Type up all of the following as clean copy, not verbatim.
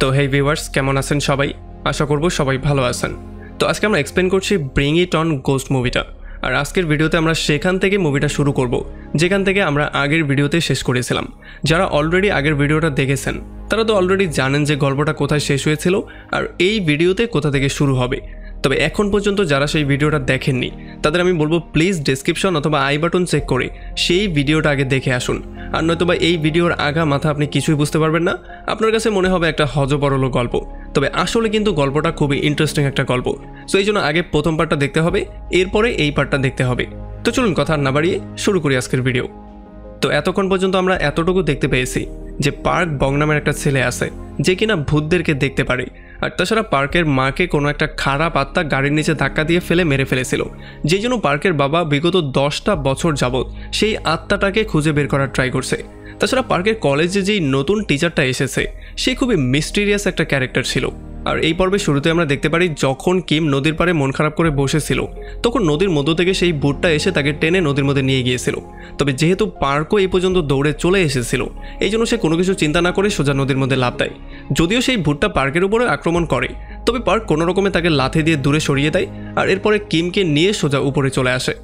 তো হেই ভিউয়ার্স, কেমন আছেন সবাই? আশা করব সবাই ভালো আছেন। তো আজকে আমরা এক্সপ্লেন করছি ব্রিং ইট অন গোস্ট মুভিটা। আর আজকের ভিডিওতে আমরা সেখান থেকে মুভিটা শুরু করব যেখান থেকে আমরা আগের ভিডিওতে শেষ করেছিলাম। যারা অলরেডি আগের ভিডিওটা দেখেছেন তারা তো অলরেডি জানেন যে গল্পটা কোথায় শেষ হয়েছিল আর এই ভিডিওতে কোথা থেকে শুরু হবে। তবে এখন পর্যন্ত যারা সেই ভিডিওটা দেখেননি তাদের আমি বলবো প্লিজ ডেসক্রিপশন অথবা আই বাটন চেক করে সেই ভিডিওটা আগে দেখে আসুন। আর নয়তোবা এই ভিডিওর আগা মাথা আপনি কিছুই বুঝতে পারবেন না, আপনার কাছে মনে হবে একটা হজবরল গল্প। তবে আসলে কিন্তু গল্পটা খুবই ইন্টারেস্টিং একটা গল্প। সো এই জন্য আগে প্রথম পার্টটা দেখতে হবে, এরপরে এই পার্টটা দেখতে হবে। তো চলুন কথা না বাড়িয়ে শুরু করি আজকের ভিডিও। তো এতক্ষণ পর্যন্ত আমরা এতটুকু দেখতে পেয়েছি যে পার্ক বং নামের একটা ছেলে আছে যে কিনা ভূতদেরকে দেখতে পারে। আর তাছাড়া পার্কের মাকে কোনো একটা খারাপ আত্মা গাড়ির নিচে ধাক্কা দিয়ে ফেলে মেরে ফেলেছিল, যেই জন্য পার্কের বাবা বিগত 10টা বছর যাবৎ সেই আত্মাটাকে খুঁজে বের করার ট্রাই করছে। তাছাড়া পার্কের কলেজে যেই নতুন টিচারটা এসেছে সে খুবই মিস্টিরিয়াস একটা ক্যারেক্টার ছিল। আর এই পর্বের শুরুতে আমরা দেখতে পারি যখন কিম নদীর পাড়ে মন খারাপ করে বসেছিল তখন নদীর মধ্য থেকে সেই ভূতটা এসে তাকে টেনে নদীর মধ্যে নিয়ে গিয়েছিল। তবে যেহেতু পার্কও এই পর্যন্ত দৌড়ে চলে এসেছিল এই জন্য সে কোনো কিছু চিন্তা না করে সোজা নদীর মধ্যে লাফ দেয়। যদিও সেই ভূতটা পার্কের উপরে আক্রমণ করে তবে পার্ক কোনো রকমে তাকে লাথি দিয়ে দূরে সরিয়ে দেয় আর এরপরে কিমকে নিয়ে সোজা উপরে চলে আসে।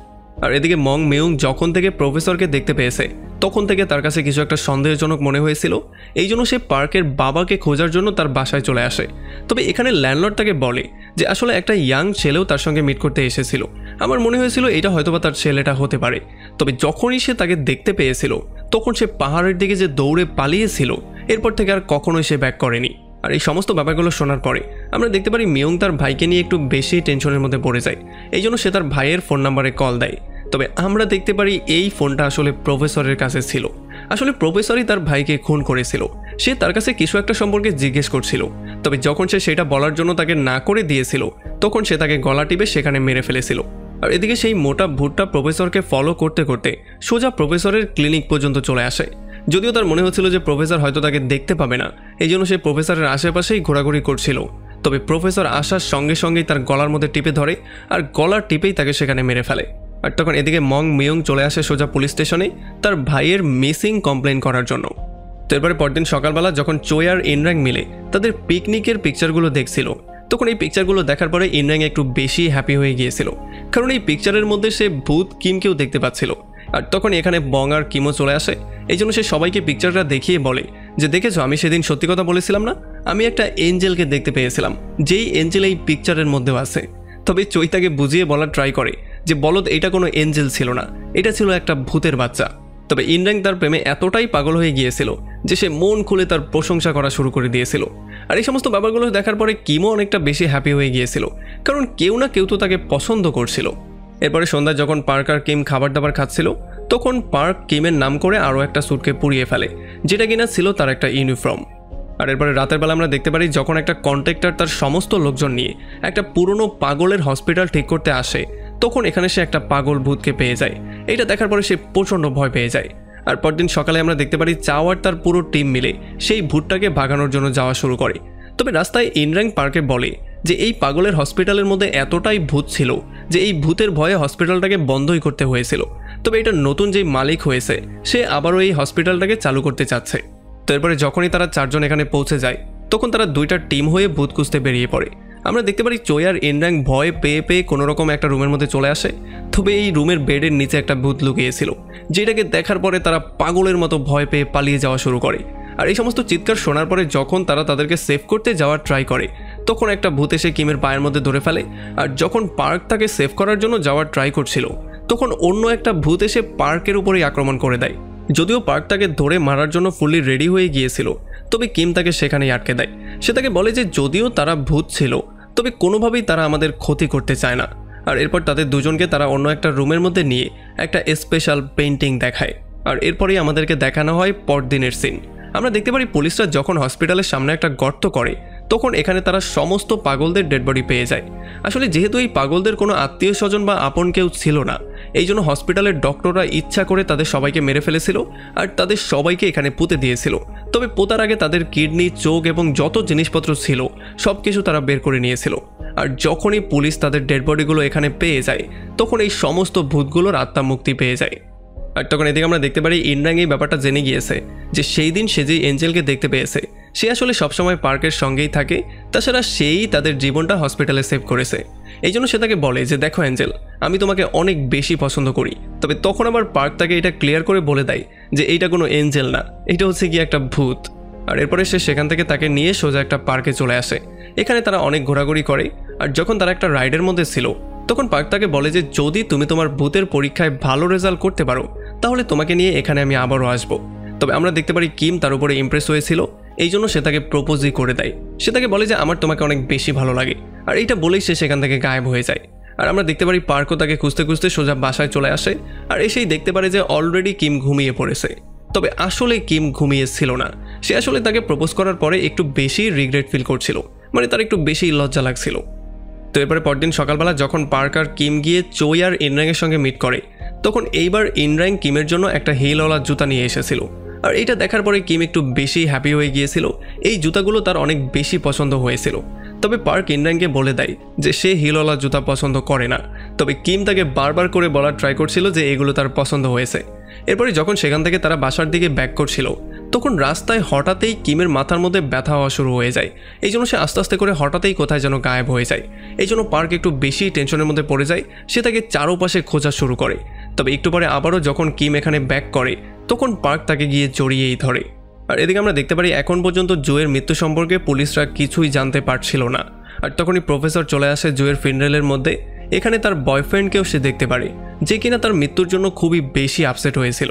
আর এদিকে মং মেয়ুং যখন থেকে প্রফেসরকে দেখতে পেয়েছে তখন থেকে তার কাছে কিছু একটা সন্দেহজনক মনে হয়েছিল, এই জন্য সে পার্কের বাবাকে খোঁজার জন্য তার বাসায় চলে আসে। তবে এখানে ল্যান্ডলর্ড তাকে বলে যে আসলে একটা ইয়াং ছেলেও তার সঙ্গে মিট করতে এসেছিল। আমার মনে হয়েছিল এটা হয়তোবা তার ছেলেটা হতে পারে। তবে যখনই সে তাকে দেখতে পেয়েছিল তখন সে পাহাড়ের দিকে যে দৌড়ে পালিয়েছিল এরপর থেকে আর কখনোই সে ব্যাক করেনি। আর এই সমস্ত ব্যাপারগুলো শোনার পরে আমরা দেখতে পারি মিয়ং তার ভাইকে নিয়ে একটু বেশি টেনশনের মধ্যে পড়ে যায়, এই জন্য সে তার ভাইয়ের ফোন নাম্বারে কল দেয়। তবে আমরা দেখতে পারি এই ফোনটা আসলে প্রফেসরের কাছে ছিল। আসলে প্রফেসরই তার ভাইকে খুন করেছিল। সে তার কাছে কিছু একটা সম্পর্কে জিজ্ঞেস করছিল, তবে যখন সে সেটা বলার জন্য তাকে না করে দিয়েছিল তখন সে তাকে গলা টিপে সেখানে মেরে ফেলেছিল। আর এদিকে সেই মোটা ভূতটা প্রফেসরকে ফলো করতে করতে সোজা প্রফেসরের ক্লিনিক পর্যন্ত চলে আসে। যদিও তার মনে হচ্ছিল যে প্রফেসর হয়তো তাকে দেখতে পাবে না, এই জন্য সে প্রফেসরের আশেপাশেই ঘোরাঘুরি করছিল। তবে প্রফেসর আসার সঙ্গে সঙ্গেই তার গলার মধ্যে টিপে ধরে আর গলার টিপেই তাকে সেখানে মেরে ফেলে। আর তখন এদিকে মং মিয়ং চলে আসে সোজা পুলিশ স্টেশনে তার ভাইয়ের মিসিং কমপ্লেন করার জন্য। তো এরপরে পরদিন সকালবেলা যখন চোয় আর ইনরাং মিলে তাদের পিকনিকের পিকচারগুলো দেখছিল তখন এই পিকচারগুলো দেখার পরে ইনরাং একটু বেশি হ্যাপি হয়ে গিয়েছিল, কারণ এই পিকচারের মধ্যে সে ভূত কিমকেও দেখতে পাচ্ছিল। আর তখন এখানে বং আর কিমও চলে আসে, এই জন্য সে সবাইকে পিকচারটা দেখিয়ে বলে যে দেখেছো, আমি সেদিন সত্যি কথা বলেছিলাম না, আমি একটা এঞ্জেলকে দেখতে পেয়েছিলাম, যেই এঞ্জেল এই পিকচারের মধ্যেও আছে। তবে চোয় তাকে বুঝিয়ে বলার ট্রাই করে যে বলদ, এটা কোনো এঞ্জেল ছিল না, এটা ছিল একটা ভূতের বাচ্চা। তবে ইনরাং তার প্রেমে এতটাই পাগল হয়ে গিয়েছিল যে সে মন খুলে তার প্রশংসা করা শুরু করে দিয়েছিল। আর এই সমস্ত ব্যাপারগুলো দেখার পরে কিমও অনেকটা বেশি হ্যাপি হয়ে গিয়েছিল, কারণ কেউ না কেউ তো তাকে পছন্দ করছিল। এরপরে সন্ধ্যায় যখন পার্ক আর কিম খাবার দাবার খাচ্ছিল তখন পার্ক কিমের নাম করে আরও একটা স্যুটকে পুড়িয়ে ফেলে, যেটা কিনা ছিল তার একটা ইউনিফর্ম। আর এরপরে রাতের বেলা আমরা দেখতে পারি যখন একটা কন্ট্রাক্টর তার সমস্ত লোকজন নিয়ে একটা পুরনো পাগলের হসপিটাল ঠিক করতে আসে তখন এখানে সে একটা পাগল ভূতকে পেয়ে যায়। এটা দেখার পরে সে প্রচণ্ড ভয় পেয়ে যায়। আর পরদিন সকালে আমরা দেখতে পারি চাও আর তার পুরো টিম মিলে সেই ভূতটাকে ভাগানোর জন্য যাওয়া শুরু করে। তবে রাস্তায় ইনরাং পার্কে বলে যে এই পাগলের হসপিটালের মধ্যে এতটাই ভূত ছিল যে এই ভূতের ভয়ে হসপিটালটাকে বন্ধই করতে হয়েছিল। তবে এটা নতুন যেই মালিক হয়েছে সে আবারও এই হসপিটালটাকে চালু করতে চাচ্ছে। তো এরপরে যখনই তারা চারজন এখানে পৌঁছে যায় তখন তারা দুইটা টিম হয়ে ভূত খুঁজতে বেরিয়ে পড়ে। আমরা দেখতে পারি চোয় আর ইনরাং ভয় পেয়ে পেয়ে কোনো রকম একটা রুমের মধ্যে চলে আসে। তবে এই রুমের বেডের নিচে একটা ভূত লুকিয়েছিল, যেটাকে দেখার পরে তারা পাগলের মতো ভয় পেয়ে পালিয়ে যাওয়া শুরু করে। আর এই সমস্ত চিৎকার শোনার পরে যখন তারা তাদেরকে সেভ করতে যাওয়ার ট্রাই করে তখন একটা ভূত এসে কিমের পায়ের মধ্যে ধরে ফেলে। আর যখন পার্ক তাকে সেভ করার জন্য যাওয়ার ট্রাই করছিল তখন অন্য একটা ভূত এসে পার্কের উপরেই আক্রমণ করে দেয়। যদিও পার্ক তাকে ধরে মারার জন্য ফুললি রেডি হয়ে গিয়েছিল তবে কিম তাকে সেখানেই আটকে দেয়। সে তাকে বলে যে যদিও তারা ভূত ছিল তবে কোনোভাবেই তারা আমাদের ক্ষতি করতে চায় না। আর এরপর তাদের দুজনকে তারা অন্য একটা রুমের মধ্যে নিয়ে একটা স্পেশাল পেইন্টিং দেখায়। আর এরপরেই আমাদেরকে দেখানো হয় পরদিনের সিন। আমরা দেখতে পারি পুলিশরা যখন হসপিটালের সামনে একটা গর্ত করে তখন এখানে তারা সমস্ত পাগলদের ডেড বডি পেয়ে যায়। আসলে যেহেতু এই পাগলদের কোনো আত্মীয় স্বজন বা আপন কেউ ছিল না এই জন্য হসপিটালের ডক্টররা ইচ্ছা করে তাদের সবাইকে মেরে ফেলেছিল আর তাদের সবাইকে এখানে পুঁতে দিয়েছিল। তবে পোতার আগে তাদের কিডনি, চোখ এবং যত জিনিসপত্র ছিল সব কিছু তারা বের করে নিয়েছিল। আর যখনই পুলিশ তাদের ডেড বডিগুলো এখানে পেয়ে যায় তখন এই সমস্ত ভূতগুলোর আত্মা মুক্তি পেয়ে যায়। আর তখন এদিকে আমরা দেখতে পারি ইনরাং এই ব্যাপারটা জেনে গিয়েছে যে সেই দিন সে যে এঞ্জেলকে দেখতে পেয়েছে সে আসলে সবসময় পার্কের সঙ্গেই থাকে, তাছাড়া সেই তাদের জীবনটা হসপিটালে সেভ করেছে। এই জন্য সে তাকে বলে যে দেখো অ্যাঞ্জেল, আমি তোমাকে অনেক বেশি পছন্দ করি। তবে তখন আবার পার্ক তাকে এটা ক্লিয়ার করে বলে দেয় যে এইটা কোনো এঞ্জেল না, এটা হচ্ছে গিয়ে একটা ভূত। আর এরপরে সে সেখান থেকে তাকে নিয়ে সোজা একটা পার্কে চলে আসে। এখানে তারা অনেক ঘোরাঘুরি করে। আর যখন তারা একটা রাইডের মধ্যে ছিল তখন পার্ক তাকে বলে যে যদি তুমি তোমার ভূতের পরীক্ষায় ভালো রেজাল্ট করতে পারো তাহলে তোমাকে নিয়ে এখানে আমি আবারও আসবো। তবে আমরা দেখতে পারি কিম তার উপরে ইমপ্রেস হয়েছিল, এই জন্য সে তাকে প্রপোজই করে দেয়। সে তাকে বলে যে আমার তোমাকে অনেক বেশি ভালো লাগে, আর এইটা বলেই সে সেখান থেকে গায়েব হয়ে যায়। আর আমরা দেখতে পারি পার্কও তাকে খুঁজতে খুঁজতে সোজা বাসায় চলে আসে। আর এসেই দেখতে পারে যে অলরেডি কিম ঘুমিয়ে পড়েছে। তবে আসলে কিম ঘুমিয়েছিল না, সে আসলে তাকে প্রপোজ করার পরে একটু বেশি রিগ্রেট ফিল করছিল, মানে তার একটু বেশি লজ্জা লাগছিল। তো এরপরে পরদিন সকালবেলা যখন পার্ক আর কিম গিয়ে চোই আর ইনরাংয়ের সঙ্গে মিট করে তখন এইবার ইনরাং কিমের জন্য একটা হিলওয়ালা জুতা নিয়ে এসেছিল। আর এটা দেখার পরে কিম একটু বেশি হ্যাপি হয়ে গিয়েছিল, এই জুতাগুলো তার অনেক বেশি পছন্দ হয়েছিল। তবে পার্ক ইনরাংকে বলে দেয় যে সে হিলওয়ালা জুতা পছন্দ করে না। তবে কিম তাকে বারবার করে বলার ট্রাই করছিল যে এগুলো তার পছন্দ হয়েছে। এরপরে যখন সেখান থেকে তারা বাসার দিকে ব্যাক করছিল তখন রাস্তায় হঠাৎই কিমের মাথার মধ্যে ব্যথা হওয়া শুরু হয়ে যায়। এই জন্য সে আস্তে আস্তে করে হঠাৎই কোথায় যেন গায়েব হয়ে যায়। এই জন্য পার্ক একটু বেশি টেনশনের মধ্যে পড়ে যায়, সে তাকে চারপাশে খোঁজা শুরু করে। তবে একটু পরে আবারও যখন কিম এখানে ব্যাক করে তখন পার্ক তাকে গিয়ে জড়িয়েই ধরে। আর এদিকে আমরা দেখতে পারি এখন পর্যন্ত জোয়ের মৃত্যু সম্পর্কে পুলিশরা কিছুই জানতে পারছিল না। আর তখনই প্রফেসর চলে আসে জোয়ের ফিনারেলের মধ্যে। এখানে তার বয়ফ্রেন্ডকেও সে দেখতে পারে যে কিনা তার মৃত্যুর জন্য খুবই বেশি আপসেট হয়েছিল।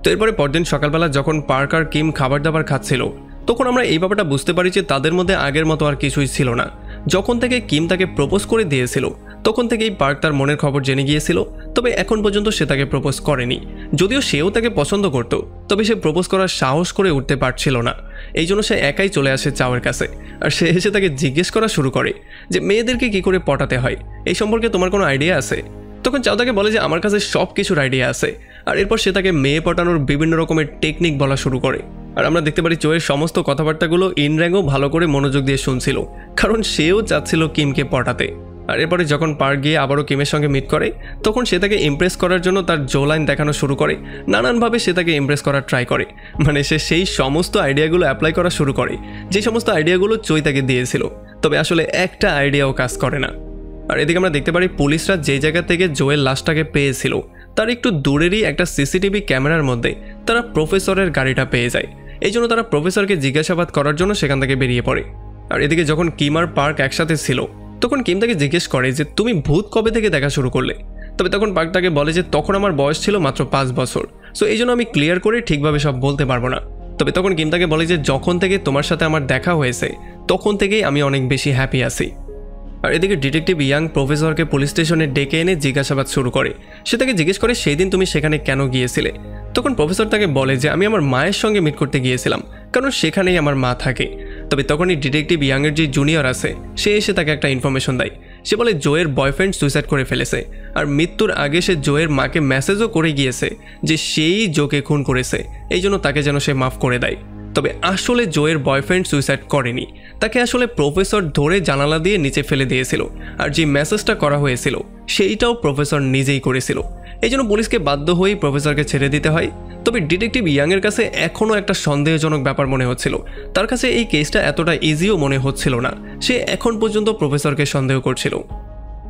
তো এরপরে পরদিন সকালবেলা যখন পার্ক আর কিম খাবার দাবার খাচ্ছিল তখন আমরা এই ব্যাপারটা বুঝতে পারি যে তাদের মধ্যে আগের মতো আর কিছুই ছিল না। যখন থেকে কিম তাকে প্রপোজ করে দিয়েছিল তখন থেকেই পার্ক তার মনের খবর জেনে গিয়েছিল, তবে এখন পর্যন্ত সে তাকে প্রপোজ করেনি। যদিও সেও তাকে পছন্দ করত, তবে সে প্রপোজ করার সাহস করে উঠতে পারছিল না। এই জন্য সে একাই চলে আসে চাওয়ের কাছে। আর সে এসে তাকে জিজ্ঞেস করা শুরু করে যে মেয়েদেরকে কি করে পটাতে হয়, এই সম্পর্কে তোমার কোনো আইডিয়া আছে? তখন চাও তাকে বলে যে আমার কাছে সব কিছুর আইডিয়া আছে। আর এরপর সে তাকে মেয়ে পটানোর বিভিন্ন রকমের টেকনিক বলা শুরু করে। আর আমরা দেখতে পারি চোয়ের সমস্ত কথাবার্তাগুলো ইনরাংও ভালো করে মনোযোগ দিয়ে শুনছিল, কারণ সেও চাচ্ছিল কিমকে পটাতে। আর এরপরে যখন পার্ক গিয়ে আবারও কিমের সঙ্গে মিট করে তখন সে তাকে ইমপ্রেস করার জন্য তার জো লাইন দেখানো শুরু করে। নানানভাবে সে তাকে ইমপ্রেস করার ট্রাই করে, মানে সে সেই সমস্ত আইডিয়াগুলো অ্যাপ্লাই করা শুরু করে যে সমস্ত আইডিয়াগুলো চোই তাকে দিয়েছিল। তবে আসলে একটা আইডিয়াও কাজ করে না। আর এদিকে আমরা দেখতে পারি পুলিশরা যে জায়গা থেকে জোয়ের লাশটাকে পেয়েছিল তার একটু দূরেরই একটা সিসিটিভি ক্যামেরার মধ্যে তারা প্রফেসরের গাড়িটা পেয়ে যায়। এই জন্য তারা প্রফেসরকে জিজ্ঞাসাবাদ করার জন্য সেখান থেকে বেরিয়ে পড়ে। আর এদিকে যখন কিম আর পার্ক একসাথে ছিল তখন কিম তাকে জিজ্ঞেস করে যে তুমি ভূত কবে থেকে দেখা শুরু করলে? তবে তখন পার্ক তাকে বলে যে তখন আমার বয়স ছিল মাত্র 5 বছর, সো এই জন্য আমি ক্লিয়ার করে ঠিকভাবে সব বলতে পারবো না। তবে তখন কিম তাকে বলে যে যখন থেকে তোমার সাথে আমার দেখা হয়েছে তখন থেকেই আমি অনেক বেশি হ্যাপি আছি। আর এদিকে ডিটেকটিভ ইয়াং প্রফেসরকে পুলিশ স্টেশনে ডেকে এনে জিজ্ঞাসাবাদ শুরু করে। সে তাকে জিজ্ঞেস করে সেই দিন তুমি সেখানে কেন গিয়েছিলে? তখন প্রফেসর তাকে বলে যে আমি আমার মায়ের সঙ্গে মিট করতে গিয়েছিলাম, কারণ সেখানেই আমার মা থাকে। তবে তখনই ডিটেকটিভ ইয়াংয়ের যে জুনিয়র আছে সে এসে তাকে একটা ইনফরমেশন দেয়। সে বলে জোয়ের বয়ফ্রেন্ড সুইসাইড করে ফেলেছে, আর মৃত্যুর আগে সে জোয়ের মাকে মেসেজও করে গিয়েছে যে সেই জোকে খুন করেছে, এই জন্য তাকে যেন সে মাফ করে দেয়। তবে আসলে জোয়ের বয়ফ্রেন্ড সুইসাইড করেনি, তাকে আসলে প্রফেসর ধরে জানালা দিয়ে নিচে ফেলে দিয়েছিল। আর যে মেসেজটা করা হয়েছিল সেইটাও প্রফেসর নিজেই করেছিল। এই জন্য পুলিশকে বাধ্য হয়েই প্রফেসরকে ছেড়ে দিতে হয়। তবে ডিটেকটিভ ইয়াংয়ের কাছে এখনও একটা সন্দেহজনক ব্যাপার মনে হচ্ছিল, তার কাছে এই কেসটা এতটা ইজিও মনে হচ্ছিল না। সে এখন পর্যন্ত প্রফেসরকে সন্দেহ করছিল।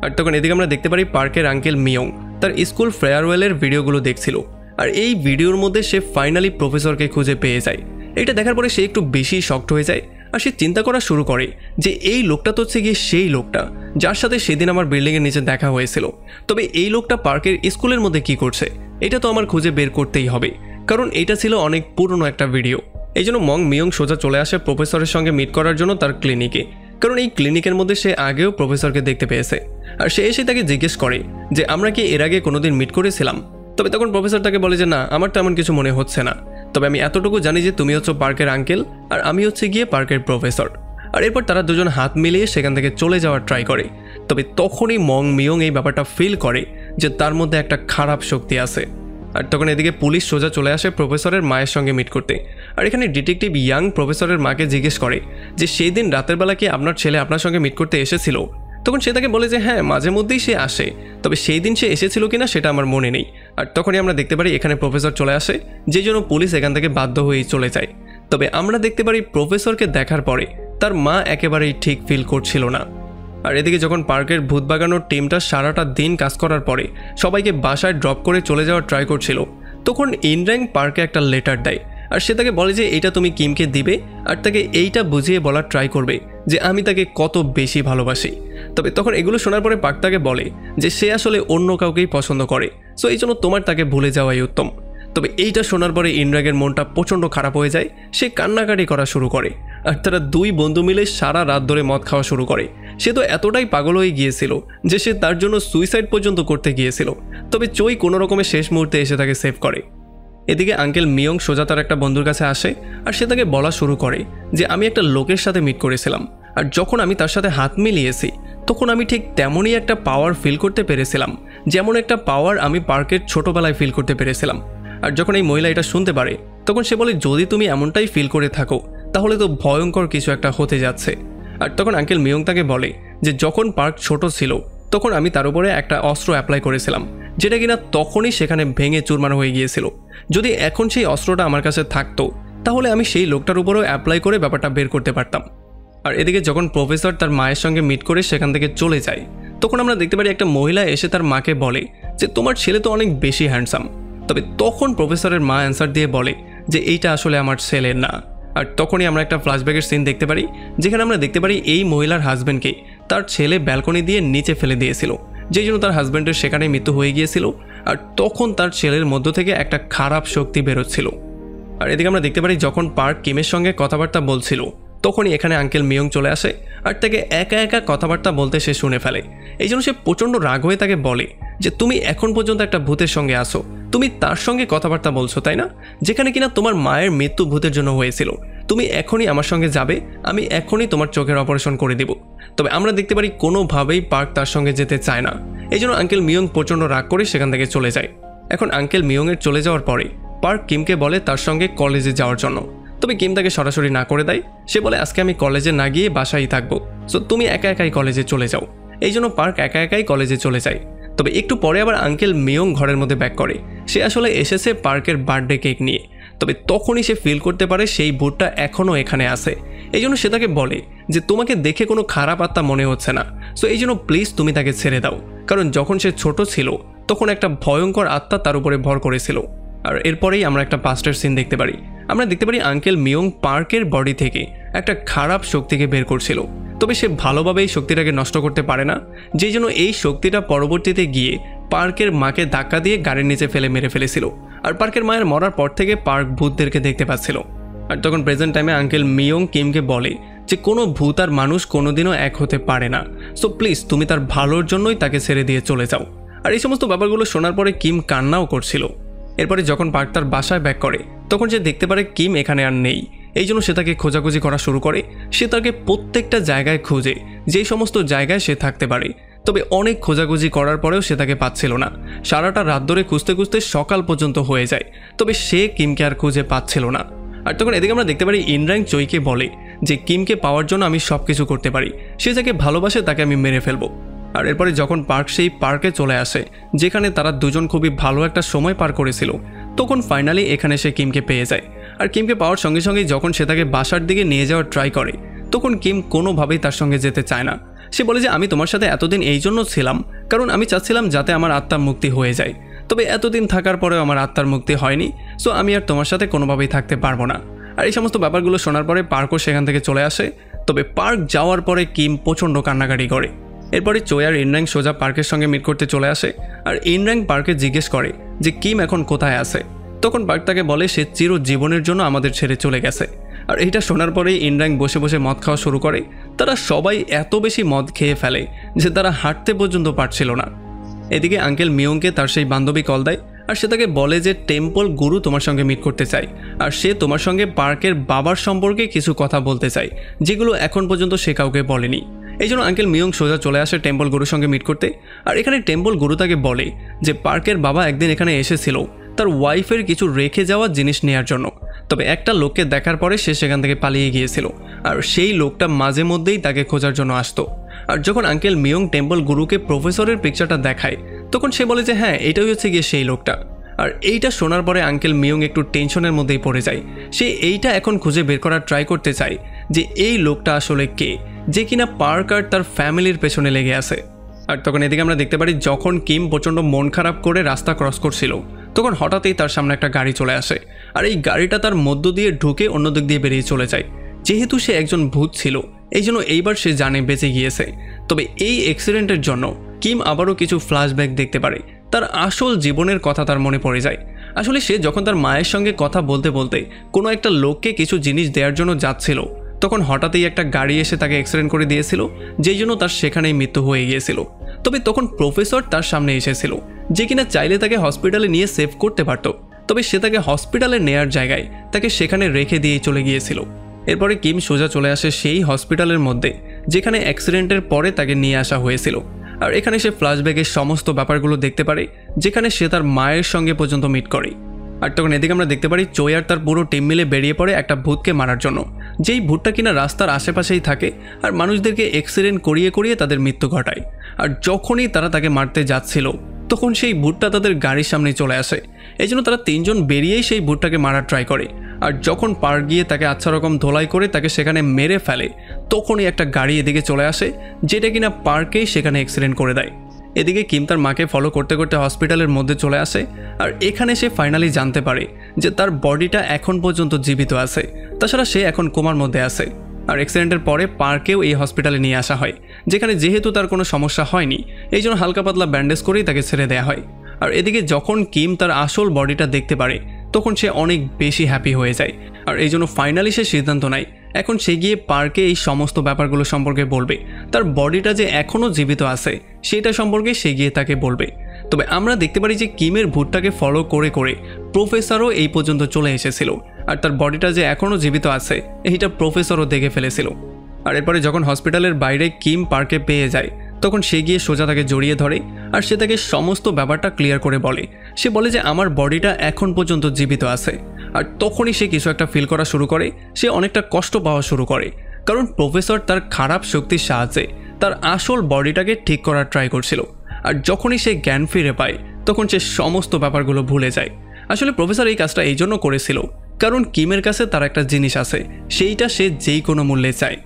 আর তখন এদিকে আমরা দেখতে পারি পার্কের আঙ্কেল মিয়ং তার স্কুল ফেয়ারওয়েলের ভিডিওগুলো দেখছিল। আর এই ভিডিওর মধ্যে সে ফাইনালি প্রফেসরকে খুঁজে পেয়ে যায়। এটা দেখার পরে সে একটু বেশি শকড হয়ে যায়। আর সে চিন্তা করা শুরু করে যে এই লোকটা তো হচ্ছে গিয়ে সেই লোকটা যার সাথে সেদিন আমার বিল্ডিংয়ের নিচে দেখা হয়েছিল। তবে এই লোকটা পার্কের স্কুলের মধ্যে কি করছে এটা তো আমার খুঁজে বের করতেই হবে, কারণ এটা ছিল অনেক পুরনো একটা ভিডিও। এই জন্য মং মিয়ং সোজা চলে আসে প্রফেসরের সঙ্গে মিট করার জন্য তার ক্লিনিকে, কারণ এই ক্লিনিকের মধ্যে সে আগেও প্রফেসরকে দেখতে পেয়েছে। আর সে এসে তাকে জিজ্ঞেস করে যে আমরা কি এর আগে কোনোদিন মিট করেছিলাম? তবে তখন প্রফেসর তাকে বলে যে না, আমার তো এমন কিছু মনে হচ্ছে না, তবে আমি এতটুকু জানি যে তুমি হচ্ছে পার্কের আঙ্কেল আর আমি হচ্ছে গিয়ে পার্কের প্রফেসর। আর এরপর তারা দুজন হাত মিলিয়ে সেখান থেকে চলে যাওয়ার ট্রাই করে। তবে তখনই মং মিয়ং এই ব্যাপারটা ফিল করে যে তার মধ্যে একটা খারাপ শক্তি আছে। আর তখন এদিকে পুলিশ সোজা চলে আসে প্রফেসরের মায়ের সঙ্গে মিট করতে। আর এখানে ডিটেকটিভ ইয়াং প্রফেসরের মাকে জিজ্ঞেস করে যে সেই দিন রাতের বেলা কি আপনার ছেলে আপনার সঙ্গে মিট করতে এসেছিল? তখন সে তাকে বলে যে হ্যাঁ, মাঝে মধ্যেই সে আসে, তবে সেই দিন সে এসেছিল কিনা সেটা আমার মনে নেই। আর তখনই আমরা দেখতে পারি এখানে প্রফেসর চলে আসে, যে জন্য পুলিশ এখান থেকে বাধ্য হয়েই চলে যায়। তবে আমরা দেখতে পারি প্রফেসরকে দেখার পরে তার মা একেবারেই ঠিক ফিল করছিল না। আর এদিকে যখন পার্কের ভূত ভাগানোর টিমটা সারাটা দিন কাজ করার পরে সবাইকে বাসায় ড্রপ করে চলে যাওয়ার ট্রাই করছিল, তখন ইনরাং পার্কে একটা লেটার দেয় আর সে তাকে বলে যে এটা তুমি কিমকে দিবে আর তাকে এইটা বুঝিয়ে বলার ট্রাই করবে যে আমি তাকে কত বেশি ভালোবাসি। তবে তখন এগুলো শোনার পরে পার্ক তাকে বলে যে সে আসলে অন্য কাউকেই পছন্দ করে, সো এই জন্য তোমার তাকে ভুলে যাওয়াই উত্তম। তবে এইটা শোনার পরে ইনরাগের মনটা প্রচণ্ড খারাপ হয়ে যায়, সে কান্নাকাটি করা শুরু করে আর তারা দুই বন্ধু মিলে সারা রাত ধরে মদ খাওয়া শুরু করে। সে তো এতটাই পাগল হয়ে গিয়েছিল যে সে তার জন্য সুইসাইড পর্যন্ত করতে গিয়েছিল, তবে চই কোনো রকমের শেষ মুহূর্তে এসে তাকে সেভ করে। এদিকে আঙ্কেল মিয়ং সোজা তার একটা বন্ধুর কাছে আসে আর সে তাকে বলা শুরু করে যে আমি একটা লোকের সাথে মিট করেছিলাম আর যখন আমি তার সাথে হাত মিলিয়েছি তখন আমি ঠিক তেমনই একটা পাওয়ার ফিল করতে পেরেছিলাম যেমন একটা পাওয়ার আমি পার্কের ছোটোবেলায় ফিল করতে পেরেছিলাম। আর যখন এই মহিলা এটা শুনতে পারে তখন সে বলে যদি তুমি এমনটাই ফিল করে থাকো তাহলে তো ভয়ঙ্কর কিছু একটা হতে যাচ্ছে। আর তখন আঙ্কেল মিয়ং তাকে বলে যে যখন পার্ক ছোট ছিল তখন আমি তার উপরে একটা অস্ত্র অ্যাপ্লাই করেছিলাম যেটা কিনা তখনই সেখানে ভেঙে চুরমার হয়ে গিয়েছিল। যদি এখন সেই অস্ত্রটা আমার কাছে থাকতো তাহলে আমি সেই লোকটার উপরেও অ্যাপ্লাই করে ব্যাপারটা বের করতে পারতাম। আর এদিকে যখন প্রফেসর তার মায়ের সঙ্গে মিট করে সেখান থেকে চলে যায় তখন আমরা দেখতে পারি একটা মহিলা এসে তার মাকে বলে যে তোমার ছেলে তো অনেক বেশি হ্যান্ডসাম। তবে তখন প্রফেসরের মা অ্যান্সার দিয়ে বলে যে এইটা আসলে আমার ছেলে না। আর তখনই আমরা একটা ফ্ল্যাশব্যাকের সিন দেখতে পারি যেখানে আমরা দেখতে পারি এই মহিলার হাজব্যান্ডকে তার ছেলে ব্যালকনি দিয়ে নিচে ফেলে দিয়েছিল, যেই জন্য তার হাজব্যান্ডের সেখানে মৃত্যু হয়ে গিয়েছিল। আর তখন তার ছেলের মধ্য থেকে একটা খারাপ শক্তি বেরোচ্ছিল। আর এদিকে আমরা দেখতে পারি যখন পার্ক কিমের সঙ্গে কথাবার্তা বলছিল তখনই এখানে আঙ্কেল মিয়ং চলে আসে আর তাকে একা একা কথাবার্তা বলতে সে শুনে ফেলে। এই জন্য সে প্রচণ্ড রাগ হয়ে তাকে বলে যে তুমি এখন পর্যন্ত একটা ভূতের সঙ্গে আসো, তুমি তার সঙ্গে কথাবার্তা বলছো তাই না, যেখানে কিনা তোমার মায়ের মৃত্যু ভূতের জন্য হয়েছিল। তুমি এখনই আমার সঙ্গে যাবে, আমি এখনই তোমার চোখের অপারেশন করে দিব। তবে আমরা দেখতে পারি কোনোভাবেই পার্ক তার সঙ্গে যেতে চায় না, এই জন্য আঙ্কেল মিয়ং প্রচণ্ড রাগ করে সেখান থেকে চলে যায়। এখন আঙ্কেল মিয়ংয়ের চলে যাওয়ার পরে পার্ক কিমকে বলে তার সঙ্গে কলেজে যাওয়ার জন্য, তবে কিম তাকে সরাসরি না করে দেয়। সে বলে আজকে আমি কলেজে না গিয়ে বাসায় থাকবো, সো তুমি একা একাই কলেজে চলে যাও। এই জন্য পার্ক একা একাই কলেজে চলে যায়। তবে একটু পরে আবার আঙ্কেল মিয়ং ঘরের মধ্যে ব্যাক করে, সে আসলে এসেছে পার্কের বার্থডে কেক নিয়ে। তবে তখনই সে ফিল করতে পারে সেই ভূতটা এখনও এখানে আছে। এই জন্য সে তাকে বলে যে তোমাকে দেখে কোনো খারাপ আত্মা মনে হচ্ছে না, সো এই জন্য প্লিজ তুমি তাকে ছেড়ে দাও, কারণ যখন সে ছোট ছিল তখন একটা ভয়ঙ্কর আত্মা তার উপরে ভর করেছিল। আর এরপরেই আমরা একটা পাস্টের সিন দেখতে পারি। আমরা দেখতে পারি আঙ্কেল মিয়ং পার্কের বডি থেকে একটা খারাপ শক্তিকে বের করছিল, তবে সে ভালোভাবে এই শক্তিটাকে নষ্ট করতে পারে না, যেই জন্য এই শক্তিটা পরবর্তীতে গিয়ে পার্কের মাকে ধাক্কা দিয়ে গাড়ির নিচে ফেলে মেরে ফেলেছিল। আর পার্কের মায়ের মরার পর থেকে পার্ক ভূতদেরকে দেখতে পাচ্ছিল। আর তখন প্রেজেন্ট টাইমে আঙ্কেল মিয়ং কিমকে বলে যে কোনো ভূত আর মানুষ কোনোদিনও এক হতে পারে না, সো প্লিজ তুমি তার ভালোর জন্যই তাকে ছেড়ে দিয়ে চলে যাও। আর এই সমস্ত ব্যাপারগুলো শোনার পরে কিম কান্নাও করছিল। এরপরে যখন পার্ক তার বাসায় ব্যাক করে তখন সে দেখতে পারে কিম এখানে আর নেই, এই জন্য সে তাকে খোঁজাখুঁজি করা শুরু করে। সে তাকে প্রত্যেকটা জায়গায় খোঁজে যেই সমস্ত জায়গায় সে থাকতে পারে, তবে অনেক খোঁজাখুঁজি করার পরেও সে তাকে পাচ্ছিল না। সারাটা রাত ধরে খুঁজতে খুঁজতে সকাল পর্যন্ত হয়ে যায়, তবে সে কিমকে আর খুঁজে পাচ্ছিল না। আর তখন এদিকে আমরা দেখতে পারি ইনরাং চইকে বলে যে কিমকে পাওয়ার জন্য আমি সব কিছু করতে পারি, সে যাকে ভালোবাসে তাকে আমি মেরে ফেলবো। আর এরপরে যখন পার্ক সেই পার্কে চলে আসে যেখানে তারা দুজন খুবই ভালো একটা সময় পার করেছিল, তখন ফাইনালি এখানে সে কিমকে পেয়ে যায়। আর কিমকে পাওয়ার সঙ্গে সঙ্গেই যখন সে তাকে বাসার দিকে নিয়ে যাওয়ার ট্রাই করে তখন কিম কোনোভাবেই তার সঙ্গে যেতে চায় না। সে বলে যে আমি তোমার সাথে এতদিন এই জন্য ছিলাম কারণ আমি চাচ্ছিলাম যাতে আমার আত্মার মুক্তি হয়ে যায়, তবে এতদিন থাকার পরেও আমার আত্মার মুক্তি হয়নি, সো আমি আর তোমার সাথে কোনোভাবেই থাকতে পারবো না। আর এই সমস্ত ব্যাপারগুলো শোনার পরে পার্কও সেখান থেকে চলে আসে। তবে পার্ক যাওয়ার পরে কিম প্রচণ্ড কান্নাকাটি করে। এরপরে চই আর ইনরাং সোজা পার্কের সঙ্গে মিট করতে চলে আসে। আর ইনরাং পার্কে জিজ্ঞেস করে যে কিম এখন কোথায় আছে। তখন পার্ক তাকে বলে সে চিরজীবনের জন্য আমাদের ছেড়ে চলে গেছে। আর এইটা শোনার পরেই ইনরাং বসে বসে মদ খাওয়া শুরু করে। তারা সবাই এত বেশি মদ খেয়ে ফেলে যে তারা হাঁটতে পর্যন্ত পারছিল না। এদিকে আঙ্কেল মিয়ংকে তার সেই বান্ধবী কল দেয় আর সে তাকে বলে যে টেম্পল গুরু তোমার সঙ্গে মিট করতে চায় আর সে তোমার সঙ্গে পার্কের বাবার সম্পর্কে কিছু কথা বলতে চায় যেগুলো এখন পর্যন্ত সে কাউকে বলেনি। এই জন্য আঙ্কেল মিয়ং সোজা চলে আসে টেম্পল গুরুর সঙ্গে মিট করতে। আর এখানে টেম্পল গুরু তাকে বলে যে পার্কের বাবা একদিন এখানে এসেছিল তার ওয়াইফের কিছু রেখে যাওয়া জিনিস নেওয়ার জন্য, তবে একটা লোককে দেখার পরে সে সেখান থেকে পালিয়ে গিয়েছিল আর সেই লোকটা মাঝে মধ্যেই তাকে খোঁজার জন্য আসতো। আর যখন আঙ্কেল মিয়ং টেম্পল গুরুকে প্রফেসরের পিকচারটা দেখায় তখন সে বলে যে হ্যাঁ এটাই হচ্ছে গিয়ে সেই লোকটা। আর এইটা শোনার পরে আঙ্কেল মিয়ং একটু টেনশনের মধ্যেই পড়ে যায়। সে এইটা এখন খুঁজে বের করার ট্রাই করতে চায় যে এই লোকটা আসলে কে, যে কিনা পার্ক আর তার ফ্যামিলির পেছনে লেগে আছে। আর তখন এদিকে আমরা দেখতে পারি যখন কিম প্রচণ্ড মন খারাপ করে রাস্তা ক্রস করছিল তখন হঠাৎই তার সামনে একটা গাড়ি চলে আসে, আর এই গাড়িটা তার মধ্য দিয়ে ঢুকে অন্য দিক দিয়ে বেরিয়ে চলে যায়। যেহেতু সে একজন ভূত ছিল এই জন্য এইবার সে জানে বেঁচে গিয়েছে। তবে এই অ্যাক্সিডেন্টের জন্য কিম আবারও কিছু ফ্ল্যাশব্যাক দেখতে পারে, তার আসল জীবনের কথা তার মনে পড়ে যায়। আসলে সে যখন তার মায়ের সঙ্গে কথা বলতে বলতে কোনো একটা লোককে কিছু জিনিস দেওয়ার জন্য যাচ্ছিল তখন হঠাৎই একটা গাড়ি এসে তাকে অ্যাক্সিডেন্ট করে দিয়েছিল, যেই জন্য তার সেখানেই মৃত্যু হয়ে গিয়েছিল। তবে তখন প্রফেসর তার সামনে এসেছিল, যে কিনা চাইলে তাকে হসপিটালে নিয়ে সেভ করতে পারত, তবে সে তাকে হসপিটালে নেয়ার জায়গায় তাকে সেখানে রেখে দিয়ে চলে গিয়েছিল। এরপরে কিম সোজা চলে আসে সেই হসপিটালের মধ্যে যেখানে অ্যাক্সিডেন্টের পরে তাকে নিয়ে আসা হয়েছিল। আর এখানে সে ফ্ল্যাশব্যাকের সমস্ত ব্যাপারগুলো দেখতে পারে, যেখানে সে তার মায়ের সঙ্গে পর্যন্ত মিট করে। আর তখন এদিকে আমরা দেখতে পারি চোয় আর তার পুরো টিম মিলে বেরিয়ে পড়ে একটা ভূতকে মারার জন্য, যেই ভূতটা কিনা রাস্তার আশেপাশেই থাকে আর মানুষদেরকে অ্যাক্সিডেন্ট করিয়ে করিয়ে তাদের মৃত্যু ঘটায়। আর যখনই তারা তাকে মারতে যাচ্ছিল তখন সেই ভূতটা তাদের গাড়ির সামনে চলে আসে। এই জন্য তারা তিনজন বেরিয়েই সেই ভূতটাকে মারার ট্রাই করে। আর যখন পার্ক গিয়ে তাকে আচ্ছা রকম ধোলাই করে তাকে সেখানে মেরে ফেলে তখনই একটা গাড়ি এদিকে চলে আসে, যেটা কিনা পার্কেই সেখানে অ্যাক্সিডেন্ট করে দেয়। এদিকে কিম তার মাকে ফলো করতে করতে হসপিটালের মধ্যে চলে আসে, আর এখানে সে ফাইনালি জানতে পারে যে তার বডিটা এখন পর্যন্ত জীবিত আছে, তাছাড়া সে এখন কোমার মধ্যে আছে। আর অ্যাক্সিডেন্টের পরে পার্কেও এই হসপিটালে নিয়ে আসা হয়, যেখানে যেহেতু তার কোনো সমস্যা হয়নি এই জন্য হালকা পাতলা ব্যান্ডেজ করেই তাকে ছেড়ে দেওয়া হয়। আর এদিকে যখন কিম তার আসল বডিটা দেখতে পারে তখন সে অনেক বেশি হ্যাপি হয়ে যায়। আর এই জন্য ফাইনালি সে সিদ্ধান্ত নেয় এখন সে গিয়ে পার্কে এই সমস্ত ব্যাপারগুলো সম্পর্কে বলবে, তার বডিটা যে এখনও জীবিত আছে সেটা সম্পর্কে সে গিয়ে তাকে বলবে। তবে আমরা দেখতে পারি যে কিমের ভূতটাকে ফলো করে করে প্রফেসরও এই পর্যন্ত চলে এসেছিল, আর তার বডিটা যে এখনও জীবিত আছে এইটা প্রফেসরও দেখে ফেলেছিল। আর এরপরে যখন হসপিটালের বাইরে কিম পার্কে পেয়ে যায় তখন সে গিয়ে সোজা তাকে জড়িয়ে ধরে আর সে তাকে সমস্ত ব্যাপারটা ক্লিয়ার করে বলে। সে বলে যে আমার বডিটা এখন পর্যন্ত জীবিত আছে। আর তখনই সে কিছু একটা ফিল করা শুরু করে, সে অনেকটা কষ্ট পাওয়া শুরু করে, কারণ প্রফেসর তার খারাপ শক্তির সাহায্যে তার আসল বডিটাকে ঠিক করার ট্রাই করছিল। আর যখনই সে জ্ঞান ফিরে পায় তখন সে সমস্ত ব্যাপারগুলো ভুলে যায়। আসলে প্রফেসর এই কাজটা এই জন্য করেছিল কারণ কিমের কাছে তার একটা জিনিস আছে, সেইটা সে যেই কোনো মূল্যে চায়।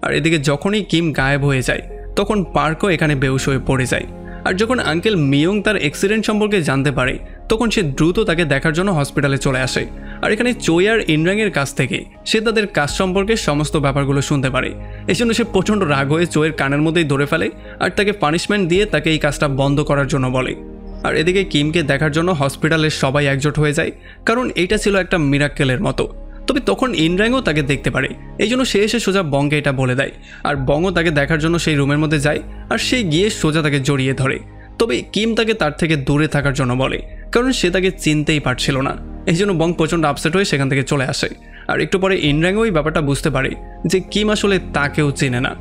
আর এদিকে যখনই কিম গায়েব হয়ে যায় তখন পার্কও এখানে বেহুশ হয়ে পড়ে যায়। আর যখন আঙ্কেল মিয়ং তার অ্যাক্সিডেন্ট সম্পর্কে জানতে পারে তখন সে দ্রুত তাকে দেখার জন্য হসপিটালে চলে আসে। আর এখানে চোয় আর ইনরাংয়ের কাছ থেকে সে তাদের কাজ সম্পর্কে সমস্ত ব্যাপারগুলো শুনতে পারে। এই জন্য সে প্রচণ্ড রাগ হয়ে চোয়ের কানের মধ্যেই ধরে ফেলে আর তাকে পানিশমেন্ট দিয়ে তাকে এই কাজটা বন্ধ করার জন্য বলে। আর এদিকে কিমকে দেখার জন্য হসপিটালের সবাই একজোট হয়ে যায়, কারণ এইটা ছিল একটা মিরাক্কেলের মতো। তবে তখন ইনরাংও তাকে দেখতে পারে, এই জন্য সে এসে সোজা বংকে এটা বলে দেয়। আর বংও তাকে দেখার জন্য সেই রুমের মধ্যে যায় আর সে গিয়ে সোজা তাকে জড়িয়ে ধরে। তবে কিম তাকে তার থেকে দূরে থাকার জন্য বলে, কারণ সে তাকে চিনতেই পারছিল না। এই জন্য বং প্রচণ্ড আপসেট হয়ে সেখান থেকে চলে আসে। আর একটু পরে ইনরাংও এই ব্যাপারটা বুঝতে পারে যে কিম আসলে তাকেও চেনে না।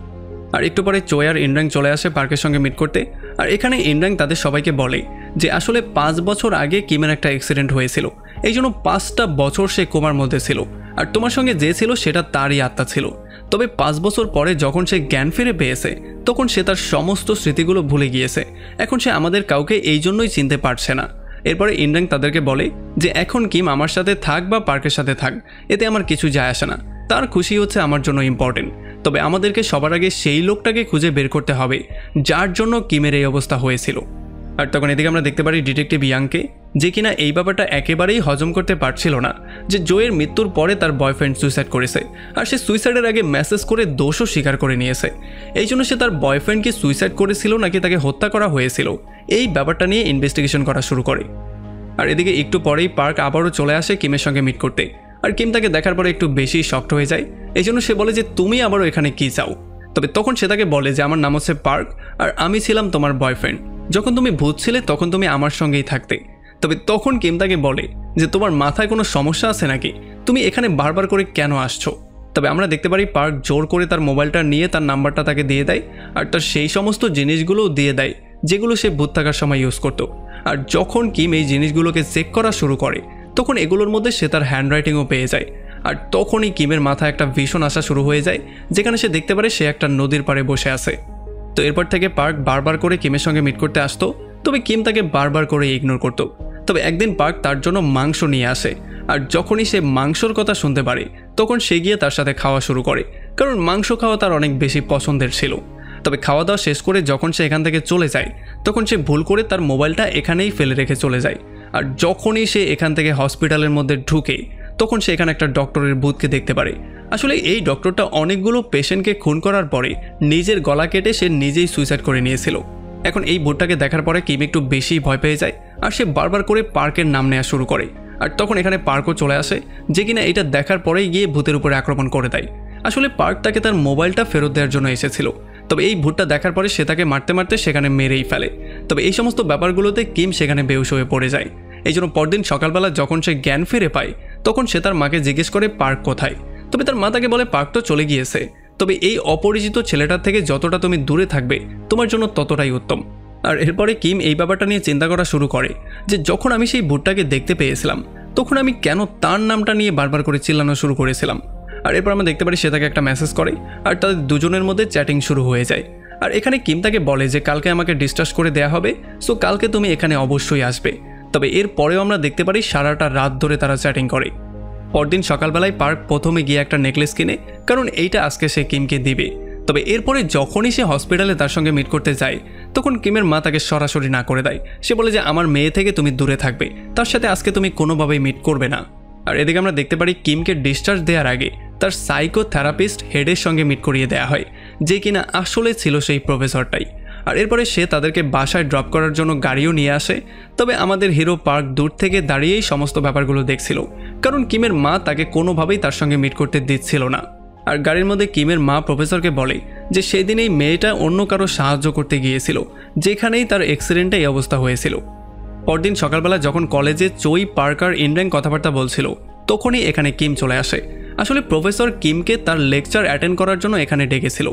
আর একটু পরে চোয় আর ইনরাং চলে আসে পার্কের সঙ্গে মিট করতে। আর এখানে ইনরাং তাদের সবাইকে বলে যে আসলে 5 বছর আগে কিমের একটা অ্যাক্সিডেন্ট হয়েছিল, এই জন্য 5টা বছর সে কোমার মধ্যে ছিল, আর তোমার সঙ্গে যে ছিল সেটা তারই আত্মা ছিল। তবে 5 বছর পরে যখন সে জ্ঞান ফিরে পেয়েছে তখন সে তার সমস্ত স্মৃতিগুলো ভুলে গিয়েছে। এখন সে আমাদের কাউকে এই জন্যই চিনতে পারছে না। এরপরে ইনরাং তাদেরকে বলে যে এখন কিম আমার সাথে থাক বা পার্কের সাথে থাক এতে আমার কিছু যায় আসে না, তার খুশি হচ্ছে আমার জন্য ইম্পর্টেন্ট। তবে আমাদেরকে সবার আগে সেই লোকটাকে খুঁজে বের করতে হবে যার জন্য কিমের এই অবস্থা হয়েছিল। আর তখন এদিকে আমরা দেখতে পারি ডিটেকটিভ ইয়াংকে, যে কিনা এই ব্যাপারটা একেবারেই হজম করতে পারছিল না যে জোয়ের মৃত্যুর পরে তার বয়ফ্রেন্ড সুইসাইড করেছে, আর সে সুইসাইডের আগে মেসেজ করে দোষও স্বীকার করে নিয়েছে। এই জন্য সে তার বয়ফ্রেন্ডকে সুইসাইড করেছিল নাকি তাকে হত্যা করা হয়েছিল এই ব্যাপারটা নিয়ে ইনভেস্টিগেশন করা শুরু করে। আর এদিকে একটু পরেই পার্ক আবারও চলে আসে কিমের সঙ্গে মিট করতে। আর কিম তাকে দেখার পরে একটু বেশি শকড হয়ে যায়, এই জন্য সে বলে যে তুমি আবারও এখানে কী চাও। তবে তখন সে তাকে বলে যে আমার নাম হচ্ছে পার্ক আর আমি ছিলাম তোমার বয়ফ্রেন্ড, যখন তুমি ভূত ছিলে তখন তুমি আমার সঙ্গেই থাকতে। তবে তখন কিম তাকে বলে যে তোমার মাথায় কোনো সমস্যা আছে নাকি, তুমি এখানে বারবার করে কেন আসছো। তবে আমরা দেখতে পারি পার্ক জোর করে তার মোবাইলটা নিয়ে তার নাম্বারটা তাকে দিয়ে দেয় আর তার সেই সমস্ত জিনিসগুলোও দিয়ে দেয় যেগুলো সে ভূত থাকার সময় ইউজ করতো। আর যখন কিম এই জিনিসগুলোকে চেক করা শুরু করে তখন এগুলোর মধ্যে সে তার হ্যান্ডরাইটিংও পেয়ে যায়। আর তখনই কিমের মাথায় একটা ভীষণ আশা শুরু হয়ে যায়, যেখানে সে দেখতে পারে সে একটা নদীর পাড়ে বসে আছে। তো এরপর থেকে পার্ক বারবার করে কিমের সঙ্গে মিট করতে আসতো, তবে কিম তাকে বারবার করে ইগনোর করতো। তবে একদিন পার্ক তার জন্য মাংস নিয়ে আসে, আর যখনই সে মাংসর কথা শুনতে পারে তখন সে গিয়ে তার সাথে খাওয়া শুরু করে, কারণ মাংস খাওয়া তার অনেক বেশি পছন্দের ছিল। তবে খাওয়া দাওয়া শেষ করে যখন সে এখান থেকে চলে যায় তখন সে ভুল করে তার মোবাইলটা এখানেই ফেলে রেখে চলে যায়। আর যখনই সে এখান থেকে হসপিটালের মধ্যে ঢুকে তখন সে এখানে একটা ডক্টরের বুথকে দেখতে পারে। আসলে এই ডক্টরটা অনেকগুলো পেশেন্টকে খুন করার পরে নিজের গলা কেটে সে নিজেই সুইসাইড করে নিয়েছিল। এখন এই ভূতটাকে দেখার পরে কিম একটু বেশি ভয় পেয়ে যায়, আর সে বারবার করে পার্কের নাম নেওয়া শুরু করে। আর তখন এখানে পার্কও চলে আসে, যে কিনা এটা দেখার পরেই গিয়ে ভূতের উপরে আক্রমণ করে দেয়। আসলে পার্ক তাকে তার মোবাইলটা ফেরত দেওয়ার জন্য এসেছিল, তবে এই ভূতটা দেখার পরে সে তাকে মারতে মারতে সেখানে মেরেই ফেলে। তবে এই সমস্ত ব্যাপারগুলোতে কিম সেখানে বেহুশ হয়ে পড়ে যায়। এই জন্য পরদিন সকালবেলা যখন সে জ্ঞান ফিরে পায় তখন সে তার মাকে জিজ্ঞেস করে পার্ক কোথায়। তবে তার মা তাকে বলে পার্ক তো চলে গিয়েছে, তবে এই অপরিচিত ছেলেটার থেকে যতটা তুমি দূরে থাকবে তোমার জন্য ততটাই উত্তম। আর এরপরে কিম এই ব্যাপারটা নিয়ে চিন্তা করা শুরু করে যে যখন আমি সেই ভূতটাকে দেখতে পেয়েছিলাম তখন আমি কেন তার নামটা নিয়ে বারবার করে চিল্লানো শুরু করেছিলাম। আর এরপর আমরা দেখতে পারি সে তাকে একটা মেসেজ করে, আর তাদের দুজনের মধ্যে চ্যাটিং শুরু হয়ে যায়। আর এখানে কিম তাকে বলে যে কালকে আমাকে ডিসচার্জ করে দেয়া হবে, সো কালকে তুমি এখানে অবশ্যই আসবে। তবে এর পরেও আমরা দেখতে পারি সারাটা রাত ধরে তারা চ্যাটিং করে। পরদিন সকালবেলায় পার্ক প্রথমে গিয়ে একটা নেকলেস কিনে, কারণ এইটা আজকে সে কিমকে দিবে। তবে এরপরে যখনই সে হসপিটালে তার সঙ্গে মিট করতে যায় তখন কিমের মা তাকে সরাসরি না করে দেয়। সে বলে যে আমার মেয়ে থেকে তুমি দূরে থাকবে, তার সাথে আজকে তুমি কোনোভাবেই মিট করবে না। আর এদিকে আমরা দেখতে পারি কিমকে ডিসচার্জ দেওয়ার আগে তার সাইকোথেরাপিস্ট হেডের সঙ্গে মিট করিয়ে দেওয়া হয়, যে কিনা আসলে ছিল সেই প্রফেসরটাই। আর এরপরে সে তাদেরকে বাসায় ড্রপ করার জন্য গাড়িও নিয়ে আসে। তবে আমাদের হিরো পার্ক দূর থেকে দাঁড়িয়েই সমস্ত ব্যাপারগুলো দেখছিল, কারণ কিমের মা তাকে কোনোভাবেই তার সঙ্গে মিট করতে দিচ্ছিল না। আর গাড়ির মধ্যে কিমের মা প্রফেসরকে বলে যে সেদিন এই মেয়েটা অন্য কারো সাহায্য করতে গিয়েছিল, যেখানেই তার অ্যাক্সিডেন্টে এই অবস্থা হয়েছিল। পরদিন সকালবেলা যখন কলেজে চই পার্কার ইনড্যাং কথাবার্তা বলছিল তখনই এখানে কিম চলে আসে। আসলে প্রফেসর কিমকে তার লেকচার অ্যাটেন্ড করার জন্য এখানে ডেকেছিল।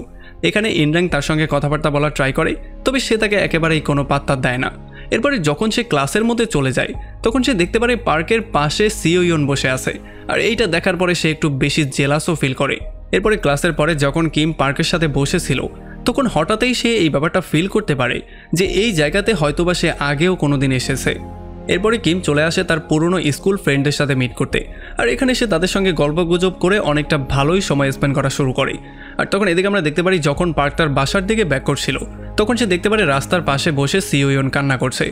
এখানে ইনড্যাং তার সঙ্গে কথাবার্তা বলার ট্রাই করে, তবে সে তাকে একেবারেই কোনো পাত্তা দেয় না। এরপরে যখন সে ক্লাসের মধ্যে চলে যায় তখন সে দেখতে পারে পার্কের পাশে সিওইয়ন বসে আছে, আর এইটা দেখার পরে সে একটু বেশি জেলাসও ফিল করে। এরপরে ক্লাসের পরে যখন কিম পার্কের সাথে বসেছিল তখন হঠাৎই সে এই ব্যাপারটা ফিল করতে পারে যে এই জায়গাতে হয়তোবা সে আগেও কোনোদিন এসেছে। এরপরে কিম চলে আসে তার পুরনো স্কুল ফ্রেন্ডের সাথে মিট করতে, আর এখানে সে তাদের সঙ্গে গল্পগুজব করে অনেকটা ভালোই সময় স্পেন্ড করা শুরু করে। আর তখন এদিকে আমরা দেখতে পারি যখন পার্ক তার বাসার দিকে ব্যাক করছিল তখন সে দেখতে পারে রাস্তার পাশে বসে সিওইয়ন কান্না করছে।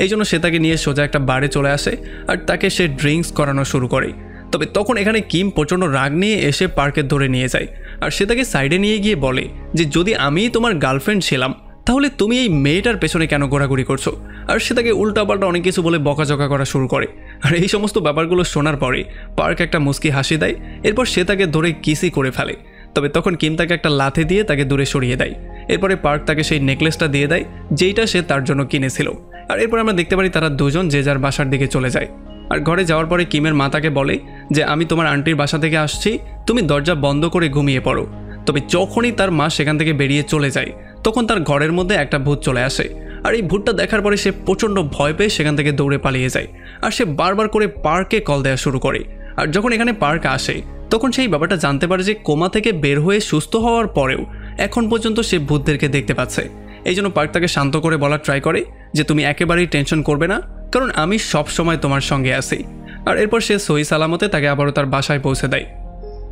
এই জন্য সে তাকে নিয়ে সোজা একটা বারে চলে আসে আর তাকে সে ড্রিঙ্কস করানো শুরু করে। তবে তখন এখানে কিম প্রচণ্ড রাগ নিয়ে এসে পার্কে ধরে নিয়ে যায়, আর সে তাকে সাইডে নিয়ে গিয়ে বলে যে যদি আমিই তোমার গার্লফ্রেন্ড ছিলাম তাহলে তুমি এই মেয়েটার পেছনে কেন ঘোরাঘুরি করছো। আর সে তাকে উল্টাপাল্টা অনেক কিছু বলে বকাঝকা করা শুরু করে। আর এই সমস্ত ব্যাপারগুলো শোনার পরে পার্ক একটা মুস্কি হাসি দেয়, এরপর সে তাকে ধরে কিসই করে ফেলে। তবে তখন কিম তাকে একটা লাথি দিয়ে তাকে দূরে সরিয়ে দেয়। এরপরে পার্ক তাকে সেই নেকলেসটা দিয়ে দেয় যেইটা সে তার জন্য কিনেছিল। আর এরপর আমরা দেখতে পারি তারা দুজন যে যার বাসার দিকে চলে যায়। আর ঘরে যাওয়ার পরে কিমের মা তাকে বলে যে আমি তোমার আন্টির বাসা থেকে আসছি, তুমি দরজা বন্ধ করে ঘুমিয়ে পড়ো। তবে যখনই তার মা সেখান থেকে বেরিয়ে চলে যায় তখন তার ঘরের মধ্যে একটা ভূত চলে আসে। আর এই ভূতটা দেখার পরে সে প্রচণ্ড ভয় পেয়ে সেখান থেকে দৌড়ে পালিয়ে যায়, আর সে বারবার করে পার্কে কল দেওয়া শুরু করে। আর যখন এখানে পার্ক আসে তখন সেই ব্যাপারটা জানতে পারে যে কোমা থেকে বের হয়ে সুস্থ হওয়ার পরেও এখন পর্যন্ত সে ভূতদেরকে দেখতে পাচ্ছে। এই জন্য পার্ক তাকে শান্ত করে বলার ট্রাই করে যে তুমি একেবারেই টেনশন করবে না, কারণ আমি সব সময় তোমার সঙ্গে আছি। আর এরপর সে সহি সালামতে তাকে আবারও তার বাসায় পৌঁছে দেয়।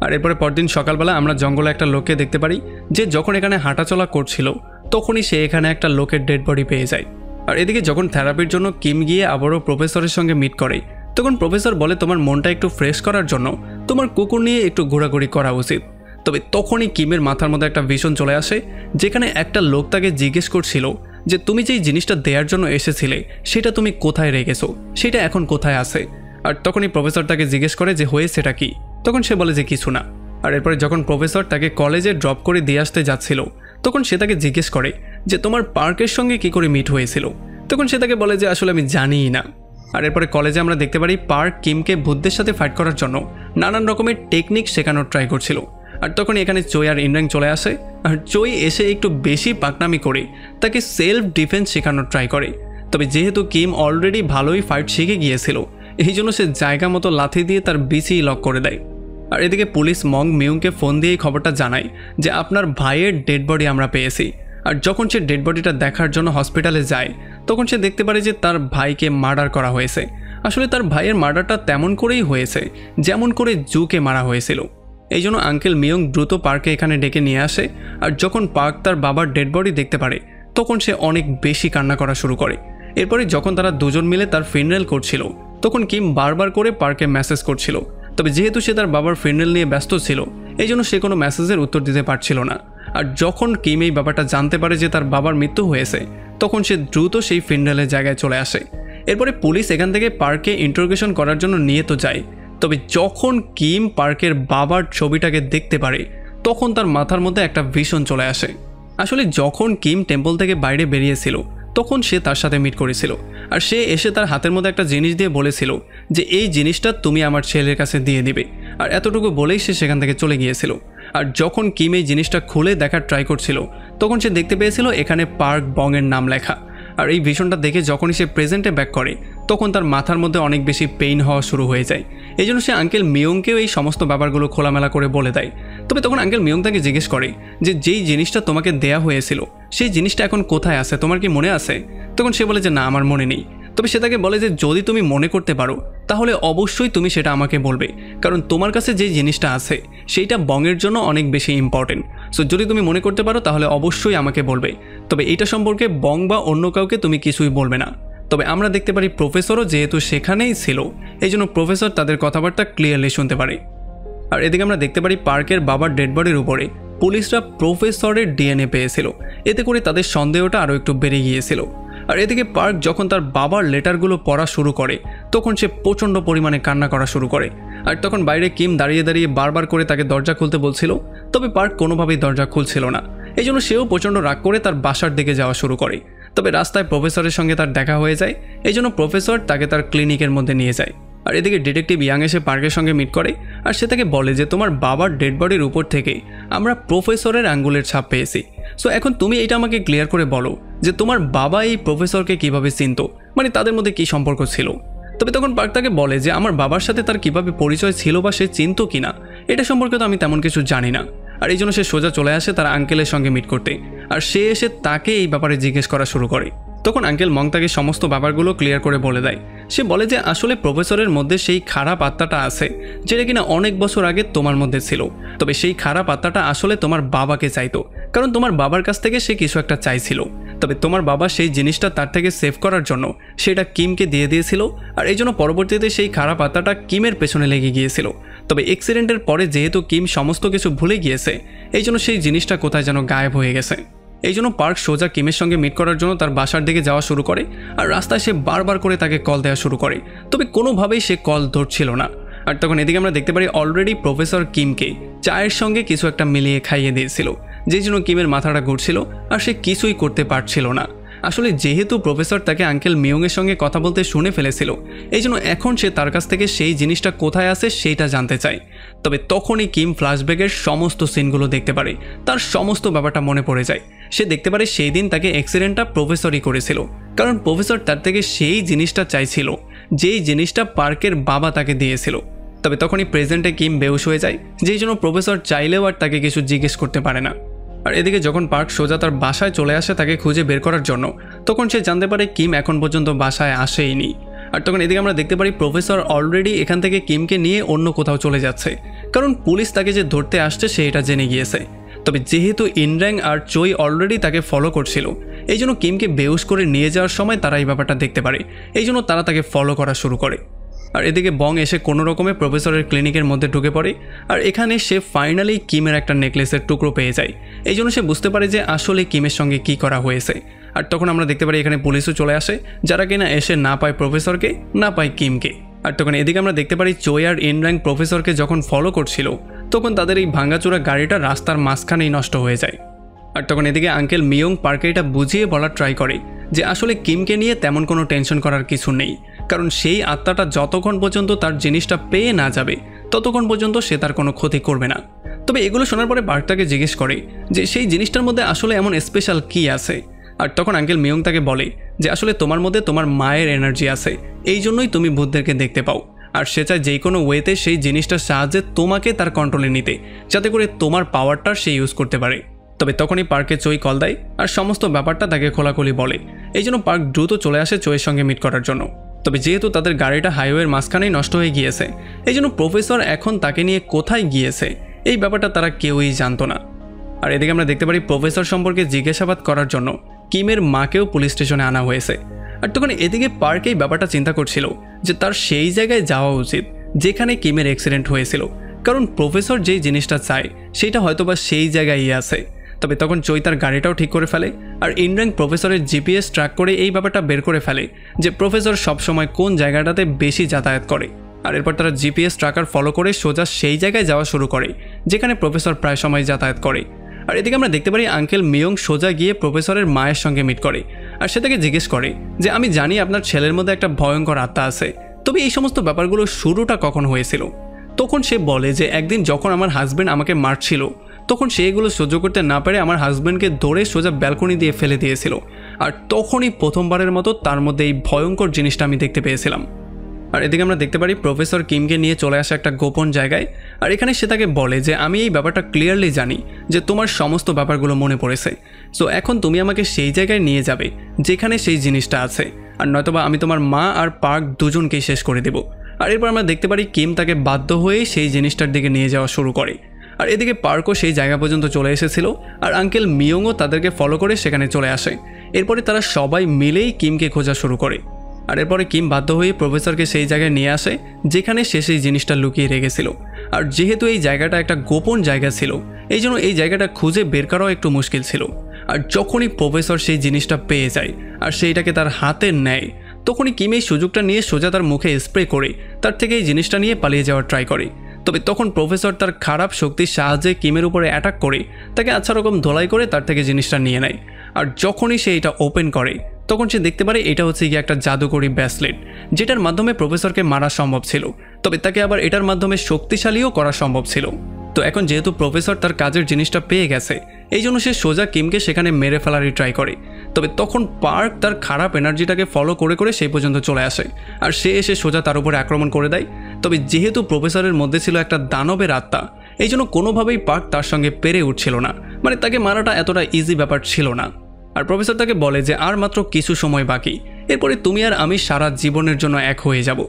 আর এরপরে পরদিন সকালবেলা আমরা জঙ্গলে একটা লোককে দেখতে পারি যে যখন এখানে হাঁটাচলা করছিল তখনই সে এখানে একটা লোকের ডেড বডি পেয়ে যায়। আর এদিকে যখন থেরাপির জন্য কিম গিয়ে আবারও প্রফেসরের সঙ্গে মিট করে তখন প্রফেসর বলে তোমার মনটা একটু ফ্রেশ করার জন্য তোমার কুকুর নিয়ে একটু ঘোরাঘুরি করা উচিত। তবে তখনই কিমের মাথার মধ্যে একটা ভিশন চলে আসে, যেখানে একটা লোক তাকে জিজ্ঞেস করছিল যে তুমি যেই জিনিসটা দেওয়ার জন্য এসেছিলে সেটা তুমি কোথায় রেখেছো, সেটা এখন কোথায় আছে। আর তখনই প্রফেসর তাকে জিজ্ঞেস করে যে হয়ে সেটা কি, তখন সে বলে যে কিছু না। আর এরপরে যখন প্রফেসর তাকে কলেজে ড্রপ করে দিয়ে আসতে যাচ্ছিল তখন সে তাকে জিজ্ঞেস করে যে তোমার পার্কের সঙ্গে কি করে মিট হয়েছিল, তখন সে তাকে বলে যে আসলে আমি জানিই না। আর এরপরে কলেজে আমরা দেখতে পারি পার্ক কিমকে ভূতদের সাথে ফাইট করার জন্য নানান রকমের টেকনিক শেখানোর ট্রাই করছিল। আর তখন এখানে চই আর ইনরাং চলে আসে, আর চই এসে একটু বেশি পাকনামি করে তাকে সেলফ ডিফেন্স শেখানোর ট্রাই করে। তবে যেহেতু কিম অলরেডি ভালোই ফাইট শিখে গিয়েছিল এই জন্য সে জায়গা মতো লাথি দিয়ে তার বিসি লক করে দেয়। আর এদিকে পুলিশ মং মিউংকে ফোন দিয়ে খবরটা জানায় যে আপনার ভাইয়ের ডেড বডি আমরা পেয়েছি। আর যখন সে ডেড বডিটা দেখার জন্য হসপিটালে যায় তখন সে দেখতে পারে যে তার ভাইকে মার্ডার করা হয়েছে। আসলে তার ভাইয়ের মার্ডারটা তেমন করেই হয়েছে যেমন করে জুকে মারা হয়েছিল। এই জন্য আঙ্কেল মিয়ং দ্রুত পার্কে এখানে ডেকে নিয়ে আসে। আর যখন পার্ক তার বাবার ডেড বডি দেখতে পারে তখন সে অনেক বেশি কান্না করা শুরু করে। এরপরে যখন তারা দুজন মিলে তার ফিনারেল করছিল তখন কিম বারবার করে পার্কে মেসেজ করছিল, তবে যেহেতু সে তার বাবার ফিনারেল নিয়ে ব্যস্ত ছিল এই জন্য সে কোনো মেসেজের উত্তর দিতে পারছিল না। আর যখন কিম এই ব্যাপারটা জানতে পারে যে তার বাবার মৃত্যু হয়েছে তখন সে দ্রুত সেই ফিনারেলের জায়গায় চলে আসে। এরপরে পুলিশ এখান থেকে পার্কে ইন্টারোগেশন করার জন্য নিয়ে তো যায়, তবে যখন কিম পার্কের বাবার ছবিটাকে দেখতে পারে তখন তার মাথার মধ্যে একটা ভিশন চলে আসে। আসলে যখন কিম টেম্পল থেকে বাইরে বেরিয়েছিল তখন সে তার সাথে মিট করেছিল, আর সে এসে তার হাতের মধ্যে একটা জিনিস দিয়ে বলেছিল যে এই জিনিসটা তুমি আমার ছেলের কাছে দিয়ে দিবে, আর এতটুকু বলেই সে সেখান থেকে চলে গিয়েছিল। আর যখন কিম এই জিনিসটা খুলে দেখার ট্রাই করছিল তখন সে দেখতে পেয়েছিল এখানে পার্ক বংয়ের নাম লেখা। আর এই ভিশনটা দেখে যখনই সে প্রেজেন্টে ব্যাক করে তখন তার মাথার মধ্যে অনেক বেশি পেইন হওয়া শুরু হয়ে যায়। এই জন্য সে আঙ্কেল মিয়ংকেও এই সমস্ত ব্যাপারগুলো খোলামেলা করে বলে দেয়। তবে তখন আঙ্কেল মিয়ং তাকে জিজ্ঞেস করে যে যেই জিনিসটা তোমাকে দেয়া হয়েছিল সেই জিনিসটা এখন কোথায় আছে, তোমার কি মনে আছে? তখন সে বলে যে না, আমার মনে নেই। তবে সে তাকে বলে যে যদি তুমি মনে করতে পারো তাহলে অবশ্যই তুমি সেটা আমাকে বলবে, কারণ তোমার কাছে যে জিনিসটা আছে সেইটা বংয়ের জন্য অনেক বেশি ইম্পর্টেন্ট। সো যদি তুমি মনে করতে পারো তাহলে অবশ্যই আমাকে বলবে, তবে এইটা সম্পর্কে বং বা অন্য কাউকে তুমি কিছুই বলবে না। তবে আমরা দেখতে পারি প্রফেসরও যেহেতু সেখানেই ছিল এই জন্য প্রফেসর তাদের কথাবার্তা ক্লিয়ারলি শুনতে পারে। আর এদিকে আমরা দেখতে পারি পার্কের বাবার ডেড বডির উপরে পুলিশরা প্রফেসরের ডিএনএ পেয়েছিল, এতে করে তাদের সন্দেহটা আরও একটু বেড়ে গিয়েছিল। আর এদিকে পার্ক যখন তার বাবার লেটারগুলো পড়া শুরু করে তখন সে প্রচণ্ড পরিমাণে কান্না করা শুরু করে। আর তখন বাইরে কিম দাঁড়িয়ে দাঁড়িয়ে বারবার করে তাকে দরজা খুলতে বলছিল, তবে পার্ক কোনোভাবেই দরজা খুলছিল না। এই জন্য সেও প্রচণ্ড রাগ করে তার বাসার দিকে যাওয়া শুরু করে। তবে রাস্তায় প্রফেসরের সঙ্গে তার দেখা হয়ে যায়, এই জন্য প্রফেসর তাকে তার ক্লিনিকের মধ্যে নিয়ে যায়। আর এদিকে ডিটেকটিভ ইয়াং এসে পার্কের সঙ্গে মিট করে আর সে তাকে বলে যে তোমার বাবার ডেড বডির উপর থেকে আমরা প্রফেসরের আঙ্গুলের ছাপ পেয়েছি। সো এখন তুমি এটা আমাকে ক্লিয়ার করে বলো যে তোমার বাবা এই প্রফেসরকে কিভাবে চিনত, মানে তাদের মধ্যে কি সম্পর্ক ছিল। তবে তখন পার্ক তাকে বলে যে আমার বাবার সাথে তার কিভাবে পরিচয় ছিল বা সে চিনত কিনা এটা সম্পর্কে তো আমি তেমন কিছু জানি না। আর এই জন্য সে সোজা চলে আসে তার আঙ্কেলের সঙ্গে মিট করতে, আর সে এসে তাকে এই ব্যাপারে জিজ্ঞেস করা শুরু করে। তখন আঙ্কেল মং তাকে সমস্ত ব্যাপারগুলো ক্লিয়ার করে বলে দেয়। সে বলে যে আসলে প্রফেসরের মধ্যে সেই খারাপ আত্মাটা আছে যেটা কিনা অনেক বছর আগে তোমার মধ্যে ছিল, তবে সেই খারাপ আত্মাটা আসলে তোমার বাবাকে চাইতো, কারণ তোমার বাবার কাছ থেকে সে কিছু একটা চাইছিল। তবে তোমার বাবা সেই জিনিসটা তার থেকে সেভ করার জন্য সেটা কিমকে দিয়ে দিয়েছিল, আর এই জন্য পরবর্তীতে সেই খারাপ আত্মাটা কিমের পেছনে লেগে গিয়েছিল। তবে অ্যাক্সিডেন্টের পরে যেহেতু কিম সমস্ত কিছু ভুলে গিয়েছে এই জন্য সেই জিনিসটা কোথায় যেন গায়েব হয়ে গেছে। এই জন্য পার্ক সোজা কিমের সঙ্গে মিট করার জন্য তার বাসার দিকে যাওয়া শুরু করে, আর রাস্তায় সে বারবার করে তাকে কল দেওয়া শুরু করে, তবে কোনোভাবেই সে কল ধরছিল না। আর তখন এদিকে আমরা দেখতে পারি অলরেডি প্রফেসর কিমকে চায়ের সঙ্গে কিছু একটা মিলিয়ে খাইয়ে দিয়েছিল, যেই জন্য কিমের মাথাটা ঘুরছিল আর সে কিছুই করতে পারছিল না। আসলে যেহেতু প্রফেসর তাকে আঙ্কেল মিয়ংয়ের সঙ্গে কথা বলতে শুনে ফেলেছিল এই জন্য এখন সে তার কাছ থেকে সেই জিনিসটা কোথায় আছে সেইটা জানতে চায়। তবে তখনই কিম ফ্ল্যাশব্যাকের সমস্ত সিনগুলো দেখতে পারে, তার সমস্ত ব্যাপারটা মনে পড়ে যায়। সে দেখতে পারে সেই দিন তাকে অ্যাক্সিডেন্টটা প্রফেসরই করেছিল, কারণ প্রফেসর তার থেকে সেই জিনিসটা চাইছিল যেই জিনিসটা পার্কের বাবা তাকে দিয়েছিল। তবে তখনই প্রেজেন্টে কিম বেহুশ হয়ে যায়, যেই জন্য প্রফেসর চাইলেও আর তাকে কিছু জিজ্ঞেস করতে পারে না। আর এদিকে যখন পার্ক সোজা তার বাসায় চলে আসে তাকে খুঁজে বের করার জন্য তখন সে জানতে পারে কিম এখন পর্যন্ত বাসায় আসেইনি। আর তখন এদিকে আমরা দেখতে পারি প্রফেসর অলরেডি এখান থেকে কিমকে নিয়ে অন্য কোথাও চলে যাচ্ছে, কারণ পুলিশ তাকে যে ধরতে আসছে সে এটা জেনে গিয়েছে। তবে যেহেতু ইনর্যাং আর চই অলরেডি তাকে ফলো করছিল এই জন্য কিমকে বেহুশ করে নিয়ে যাওয়ার সময় তারা এই ব্যাপারটা দেখতে পারে, এই জন্য তারা তাকে ফলো করা শুরু করে। আর এদিকে বং এসে কোনো রকমে প্রফেসরের ক্লিনিকের মধ্যে ঢুকে পড়ে, আর এখানে সে ফাইনালি কিমের একটা নেকলেসের টুকরো পেয়ে যায়। এই জন্য সে বুঝতে পারে যে আসলে কিমের সঙ্গে কি করা হয়েছে। আর তখন আমরা দেখতে পারি এখানে পুলিশও চলে আসে, যারা কিনা এসে না পায় প্রফেসরকে না পায় কিমকে। আর তখন এদিকে আমরা দেখতে পারি চই আর ইনর্যাং প্রফেসরকে যখন ফলো করছিল তখন তাদের এই ভাঙাচোরা গাড়িটা রাস্তার মাঝখানেই নষ্ট হয়ে যায়। আর তখন এদিকে আঙ্কেল মিয়ং পার্কে এটা বুঝিয়ে বলার ট্রাই করে যে আসলে কিমকে নিয়ে তেমন কোনো টেনশন করার কিছু নেই, কারণ সেই আত্মাটা যতক্ষণ পর্যন্ত তার জিনিসটা পেয়ে না যাবে ততক্ষণ পর্যন্ত সে তার কোনো ক্ষতি করবে না। তবে এগুলো শোনার পরে পার্ক তাকে জিজ্ঞেস করে যে সেই জিনিসটার মধ্যে আসলে এমন স্পেশাল কি আছে। আর তখন আঙ্কেল মিয়ং তাকে বলে যে আসলে তোমার মধ্যে তোমার মায়ের এনার্জি আছে, এই জন্যই তুমি ভূতদেরকে দেখতে পাও, আর সে চায় যে কোনো ওয়েতে সেই জিনিসটার সাহায্যে তোমাকে তার কন্ট্রোলে নিতে, যাতে করে তোমার পাওয়ারটা সে ইউজ করতে পারে। তবে তখনই পার্কে চই কল দেয় আর সমস্ত ব্যাপারটা তাকে খোলাখুলি বলে, এই জন্য পার্ক দ্রুত চলে আসে চইয়ের সঙ্গে মিট করার জন্য। তবে যেহেতু তাদের গাড়িটা হাইওয়ের মাঝখানেই নষ্ট হয়ে গিয়েছে, এই জন্য প্রফেসর এখন তাকে নিয়ে কোথায় গিয়েছে এই ব্যাপারটা তারা কেউই জানতো না। আর এদিকে আমরা দেখতে পারি প্রফেসর সম্পর্কে জিজ্ঞাসাবাদ করার জন্য কিমের মাকেও পুলিশ স্টেশনে আনা হয়েছে। আর তখন এদিকে পার্ক এই ব্যাপারটা চিন্তা করছিল যে তার সেই জায়গায় যাওয়া উচিত যেখানে কিমের অ্যাক্সিডেন্ট হয়েছিল, কারণ প্রফেসর যেই জিনিসটা চায় সেটা হয়তোবা সেই জায়গায়ই আছে। তবে তখন চৈ তার গাড়িটাও ঠিক করে ফেলে আর ইনর্যাং প্রফেসরের জিপিএস ট্র্যাক করে এই ব্যাপারটা বের করে ফেলে যে প্রফেসর সবসময় কোন জায়গাটাতে বেশি যাতায়াত করে। আর এরপর তারা জিপিএস ট্র্যাকার ফলো করে সোজা সেই জায়গায় যাওয়া শুরু করে যেখানে প্রফেসর প্রায় সময় যাতায়াত করে। আর এদিকে আমরা দেখতে পারি আঙ্কেল মিয়ং সোজা গিয়ে প্রফেসরের মায়ের সঙ্গে মিট করে আর সে তাকে জিজ্ঞেস করে যে আমি জানি আপনার ছেলের মধ্যে একটা ভয়ঙ্কর আত্মা আছে, তবে এই সমস্ত ব্যাপারগুলোর শুরুটা কখন হয়েছিল? তখন সে বলে যে একদিন যখন আমার হাজব্যান্ড আমাকে মারছিল তখন সে এগুলো সহ্য করতে না পেরে আমার হাজব্যান্ডকে ধরে সোজা ব্যালকনি দিয়ে ফেলে দিয়েছিল, আর তখনই প্রথমবারের মতো তার মধ্যে এই ভয়ঙ্কর জিনিসটা আমি দেখতে পেয়েছিলাম। আর এদিকে আমরা দেখতে পারি প্রফেসর কিমকে নিয়ে চলে আসে একটা গোপন জায়গায়, আর এখানে সে তাকে বলে যে আমি এই ব্যাপারটা ক্লিয়ারলি জানি যে তোমার সমস্ত ব্যাপারগুলো মনে পড়েছে, সো এখন তুমি আমাকে সেই জায়গায় নিয়ে যাবে যেখানে সেই জিনিসটা আছে, আর নয়তোবা আমি তোমার মা আর পার্ক দুজনকেই শেষ করে দেব। আর এরপর আমরা দেখতে পারি কিম তাকে বাধ্য হয়েই সেই জিনিসটার দিকে নিয়ে যাওয়া শুরু করে। আর এদিকে পার্কও সেই জায়গা পর্যন্ত চলে এসেছিল আর আঙ্কেল মিয়ংও তাদেরকে ফলো করে সেখানে চলে আসে। এরপরে তারা সবাই মিলেই কিমকে খোঁজা শুরু করে। আর এরপরে কিম বাধ্য হয়ে প্রফেসরকে সেই জায়গায় নিয়ে আসে যেখানে সে সেই জিনিসটা লুকিয়ে রেখেছিল। আর যেহেতু এই জায়গাটা একটা গোপন জায়গা ছিল এই জন্য এই জায়গাটা খুঁজে বের করাও একটু মুশকিল ছিল। আর যখনই প্রফেসর সেই জিনিসটা পেয়ে যায় আর সেইটাকে তার হাতে নেয় তখনই কিম এই সুযোগটা নিয়ে সোজা তার মুখে স্প্রে করে তার থেকে এই জিনিসটা নিয়ে পালিয়ে যাওয়ার ট্রাই করে। তবে তখন প্রফেসর তার খারাপ শক্তির সাহায্যে কিমের উপরে অ্যাটাক করে তাকে আচ্ছা রকম ধোলাই করে তার থেকে জিনিসটা নিয়ে নেয়। আর যখনই সে এটা ওপেন করে তখন সে দেখতে পারে এটা হচ্ছে গিয়ে একটা জাদুকরি ব্রেসলেট, যেটার মাধ্যমে প্রফেসরকে মারা সম্ভব ছিল, তবে তাকে আবার এটার মাধ্যমে শক্তিশালীও করা সম্ভব ছিল। তো এখন যেহেতু প্রফেসর তার কাজের জিনিসটা পেয়ে গেছে এই জন্য সে সোজা কিমকে সেখানে মেরে ফেলারই ট্রাই করে। তবে তখন পার্ক তার খারাপ এনার্জিটাকে ফলো করে করে সেই পর্যন্ত চলে আসে আর সে এসে সোজা তার উপরে আক্রমণ করে দেয়। তবে যেহেতু প্রফেসরের মধ্যে ছিল একটা দানবের আত্মা এই জন্য কোনোভাবেই পার্ক তার সঙ্গে পেরে উঠছিল না, মানে তাকে মারাটা এতটা ইজি ব্যাপার ছিল না। আর প্রফেসর তাকে বলে যে আর মাত্র কিছু সময় বাকি, এরপরে তুমি আর আমি সারা জীবনের জন্য এক হয়ে যাব।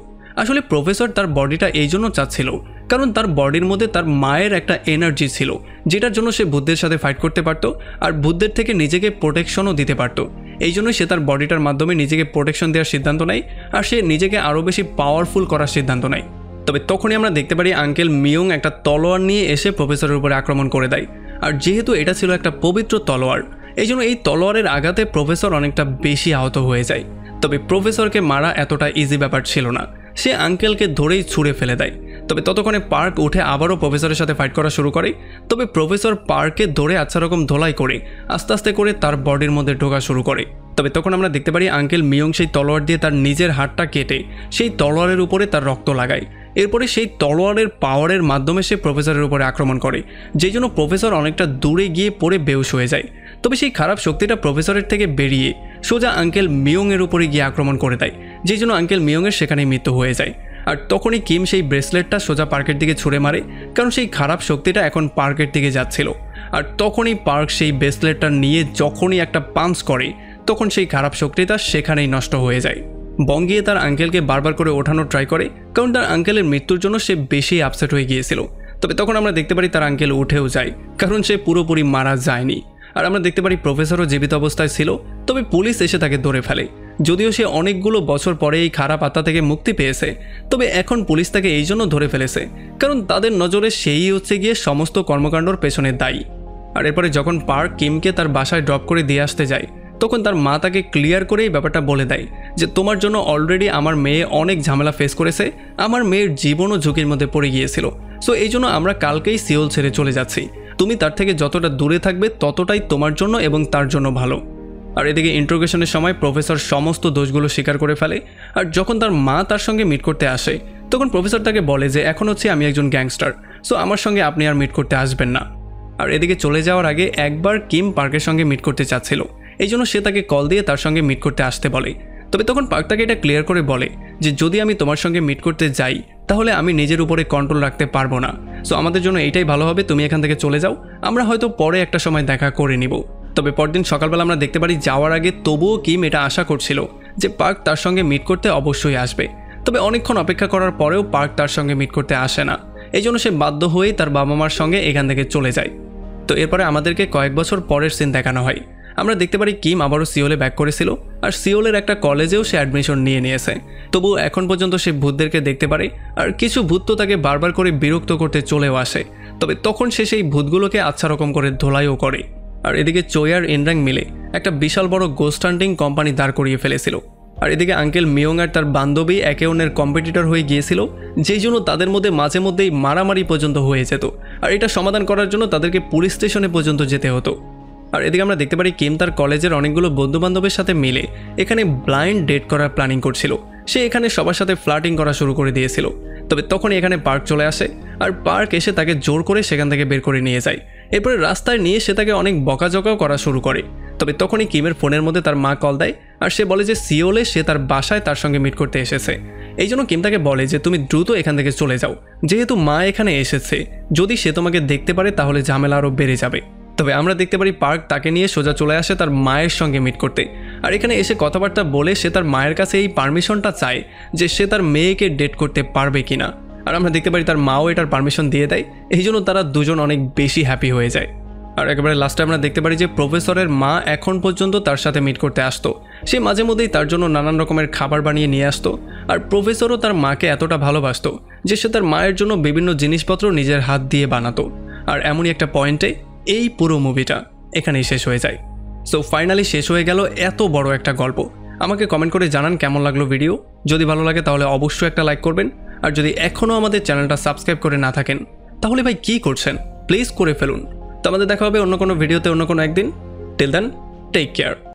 আসলে প্রফেসর তার বডিটা এই জন্য চাচ্ছিল কারণ তার বডির মধ্যে তার মায়ের একটা এনার্জি ছিল যেটার জন্য সে বুদ্ধের সাথে ফাইট করতে পারতো আর বুদ্ধের থেকে নিজেকে প্রোটেকশনও দিতে পারতো। এই জন্যই সে তার বডিটার মাধ্যমে নিজেকে প্রোটেকশন দেওয়ার সিদ্ধান্ত নেয় আর সে নিজেকে আরও বেশি পাওয়ারফুল করার সিদ্ধান্ত নেয়। তবে তখনই আমরা দেখতে পারি আঙ্কেল মিয়ং একটা তলোয়ার নিয়ে এসে প্রফেসরের উপরে আক্রমণ করে দেয়। আর যেহেতু এটা ছিল একটা পবিত্র তলোয়ার এই জন্য এই তলোয়ারের আঘাতে প্রফেসর অনেকটা বেশি আহত হয়ে যায়। তবে প্রফেসরকে মারা এতটা ইজি ব্যাপার ছিল না, সে আঙ্কেলকে ধরেই ছুঁড়ে ফেলে দেয়। তবে ততক্ষণে পার্ক উঠে আবারও প্রফেসরের সাথে ফাইট করা শুরু করে। তবে প্রফেসর পার্ককে ধরে আচ্ছা রকম ধোলাই করে আস্তে আস্তে করে তার বডির মধ্যে ঢোকা শুরু করে। তবে তখন আমরা দেখতে পারি আঙ্কেল মিয়ং সেই তলোয়ার দিয়ে তার নিজের হাতটা কেটে সেই তলোয়ারের উপরে তার রক্ত লাগায়। এরপরে সেই তলোয়ারের পাওয়ারের মাধ্যমে সে প্রফেসরের উপরে আক্রমণ করে, যেই জন্য প্রফেসর অনেকটা দূরে গিয়ে পড়ে বেহুশ হয়ে যায়। তবে সেই খারাপ শক্তিটা প্রফেসরের থেকে বেরিয়ে সোজা আঙ্কেল মিয়ংয়ের উপরে গিয়ে আক্রমণ করে দেয়, যেই জন্য আঙ্কেল মিয়ংয়ের সেখানেই মৃত্যু হয়ে যায়। আর তখনই কিম সেই ব্রেসলেটটা সোজা পার্কের দিকে ছুঁড়ে মারে কারণ সেই খারাপ শক্তিটা এখন পার্কের দিকে যাচ্ছিল। আর তখনই পার্ক সেই ব্রেসলেটটা নিয়ে যখনই একটা পাঞ্চ করে তখন সেই খারাপ শক্তিটা সেখানেই নষ্ট হয়ে যায়। বঙ্গিয়ে তার আঙ্কেলকে বারবার করে ওঠানোর ট্রাই করে কারণ তার আঙ্কেলের মৃত্যুর জন্য সে বেশি আপসেট হয়ে গিয়েছিল। তবে তখন আমরা দেখতে পারি তার আঙ্কেল উঠেও যায় কারণ সে পুরোপুরি মারা যায়নি। আর আমরা দেখতে পারি প্রফেসরও জীবিত অবস্থায় ছিল, তবে পুলিশ এসে তাকে ধরে ফেলে। যদিও সে অনেকগুলো বছর পরে এই খারাপ আত্মা থেকে মুক্তি পেয়েছে, তবে এখন পুলিশ তাকে এই জন্য ধরে ফেলেছে কারণ তাদের নজরে সেই হচ্ছে গিয়ে সমস্ত কর্মকাণ্ডর পেছনে দায়ী। আর এরপরে যখন পার্ক কিমকে তার বাসায় ড্রপ করে দিয়ে আসতে যায় তখন তার মা তাকে ক্লিয়ার করে এই ব্যাপারটা বলে দেয় যে তোমার জন্য অলরেডি আমার মেয়ে অনেক ঝামেলা ফেস করেছে, আমার মেয়ের জীবনও ঝুঁকির মধ্যে পড়ে গিয়েছিল, সো এই জন্য আমরা কালকেই সিওল ছেড়ে চলে যাচ্ছি। তুমি তার থেকে যতটা দূরে থাকবে ততটাই তোমার জন্য এবং তার জন্য ভালো। আর এদিকে ইন্ট্রোগেশনের সময় প্রফেসর সমস্ত দোষগুলো স্বীকার করে ফেলে। আর যখন তার মা তার সঙ্গে মিট করতে আসে তখন প্রফেসর তাকে বলে যে এখন হচ্ছে আমি একজন গ্যাংস্টার, সো আমার সঙ্গে আপনি আর মিট করতে আসবেন না। আর এদিকে চলে যাওয়ার আগে একবার কিম পার্কের সঙ্গে মিট করতে চাচ্ছিল, এই জন্য সে তাকে কল দিয়ে তার সঙ্গে মিট করতে আসতে বলে। তবে তখন পার্ক তাকে এটা ক্লিয়ার করে বলে যে যদি আমি তোমার সঙ্গে মিট করতে যাই তাহলে আমি নিজের উপরে কন্ট্রোল রাখতে পারবো না, সো আমাদের জন্য এটাই ভালো হবে তুমি এখান থেকে চলে যাও, আমরা হয়তো পরে একটা সময় দেখা করে নিব। তবে পরদিন সকালবেলা আমরা দেখতে পারি যাওয়ার আগে তবুও কিম এটা আশা করছিল যে পার্ক তার সঙ্গে মিট করতে অবশ্যই আসবে। তবে অনেকক্ষণ অপেক্ষা করার পরেও পার্ক তার সঙ্গে মিট করতে আসে না। এই জন্য সে বাধ্য হয়েই তার বাবা মার সঙ্গে এখান থেকে চলে যায়। তো এরপরে আমাদেরকে কয়েক বছর পরের সিন দেখানো হয়। আমরা দেখতে পারি কিম আবারও সিওলে ব্যাক করেছিল, আর সিওলের একটা কলেজেও সে অ্যাডমিশন নিয়েছে। তবু এখন পর্যন্ত সে ভূতদেরকে দেখতে পারে, আর কিছু ভূত তো তাকে বারবার করে বিরক্ত করতে চলেও আসে। তবে তখন সে সেই ভূতগুলোকে আচ্ছা রকম করে ধোলাইও করে। আর এদিকে চোই আর ইনরাং মিলে একটা বিশাল বড় গোস্ট হান্টিং কোম্পানি দাঁড় করিয়ে ফেলেছিল। আর এদিকে আঙ্কেল মিয়ং আর তার বান্ধবী একে অন্যের কম্পিটিটর হয়ে গিয়েছিল, যেই জন্য তাদের মধ্যে মাঝে মধ্যেই মারামারি পর্যন্ত হয়ে যেত। আর এটা সমাধান করার জন্য তাদেরকে পুলিশ স্টেশনে পর্যন্ত যেতে হতো। আর এদিকে আমরা দেখতে পারি কিম তার কলেজের অনেকগুলো বন্ধুবান্ধবের সাথে মিলে এখানে ব্লাইন্ড ডেট করার প্ল্যানিং করছিল। সে এখানে সবার সাথে ফ্লার্টিং করা শুরু করে দিয়েছিল। তবে তখনই এখানে পার্ক চলে আসে, আর পার্ক এসে তাকে জোর করে সেখান থেকে বের করে নিয়ে যায়। এরপরে রাস্তায় নিয়ে সে তাকে অনেক বকাঝকাও করা শুরু করে। তবে তখনই কিমের ফোনের মধ্যে তার মা কল দেয়, আর সে বলে যে সিওলে সে তার বাসায় তার সঙ্গে মিট করতে এসেছে। এই জন্য কিম তাকে বলে যে তুমি দ্রুত এখান থেকে চলে যাও, যেহেতু মা এখানে এসেছে, যদি সে তোমাকে দেখতে পারে তাহলে ঝামেলা আরও বেড়ে যাবে। তবে আমরা দেখতে পারি পার্ক তাকে নিয়ে সোজা চলে আসে তার মায়ের সঙ্গে মিট করতে। আর এখানে এসে কথাবার্তা বলে সে তার মায়ের কাছে এই পারমিশনটা চায় যে সে তার মেয়েকে ডেট করতে পারবে কিনা। আর আমরা দেখতে পারি তার মাও এটার পারমিশন দিয়ে দেয়। এই জন্য তারা দুজন অনেক বেশি হ্যাপি হয়ে যায়। আর একেবারে লাস্টে আমরা দেখতে পারি যে প্রফেসরের মা এখন পর্যন্ত তার সাথে মিট করতে আসতো। সে মাঝে মধ্যেই তার জন্য নানান রকমের খাবার বানিয়ে নিয়ে আসতো। আর প্রফেসরও তার মাকে এতটা ভালোবাসতো যে সে তার মায়ের জন্য বিভিন্ন জিনিসপত্র নিজের হাত দিয়ে বানাতো। আর এমনই একটা পয়েন্টে এই পুরো মুভিটা এখানেই শেষ হয়ে যায়। সো ফাইনালি শেষ হয়ে গেল এত বড় একটা গল্প। আমাকে কমেন্ট করে জানান কেমন লাগলো ভিডিও। যদি ভালো লাগে তাহলে অবশ্যই একটা লাইক করবেন। আর যদি এখনও আমাদের চ্যানেলটা সাবস্ক্রাইব করে না থাকেন তাহলে ভাই কী করছেন, প্লিজ করে ফেলুন। তো আমাদের দেখা হবে অন্য কোনো ভিডিওতে অন্য কোনো একদিন। Till then, take care.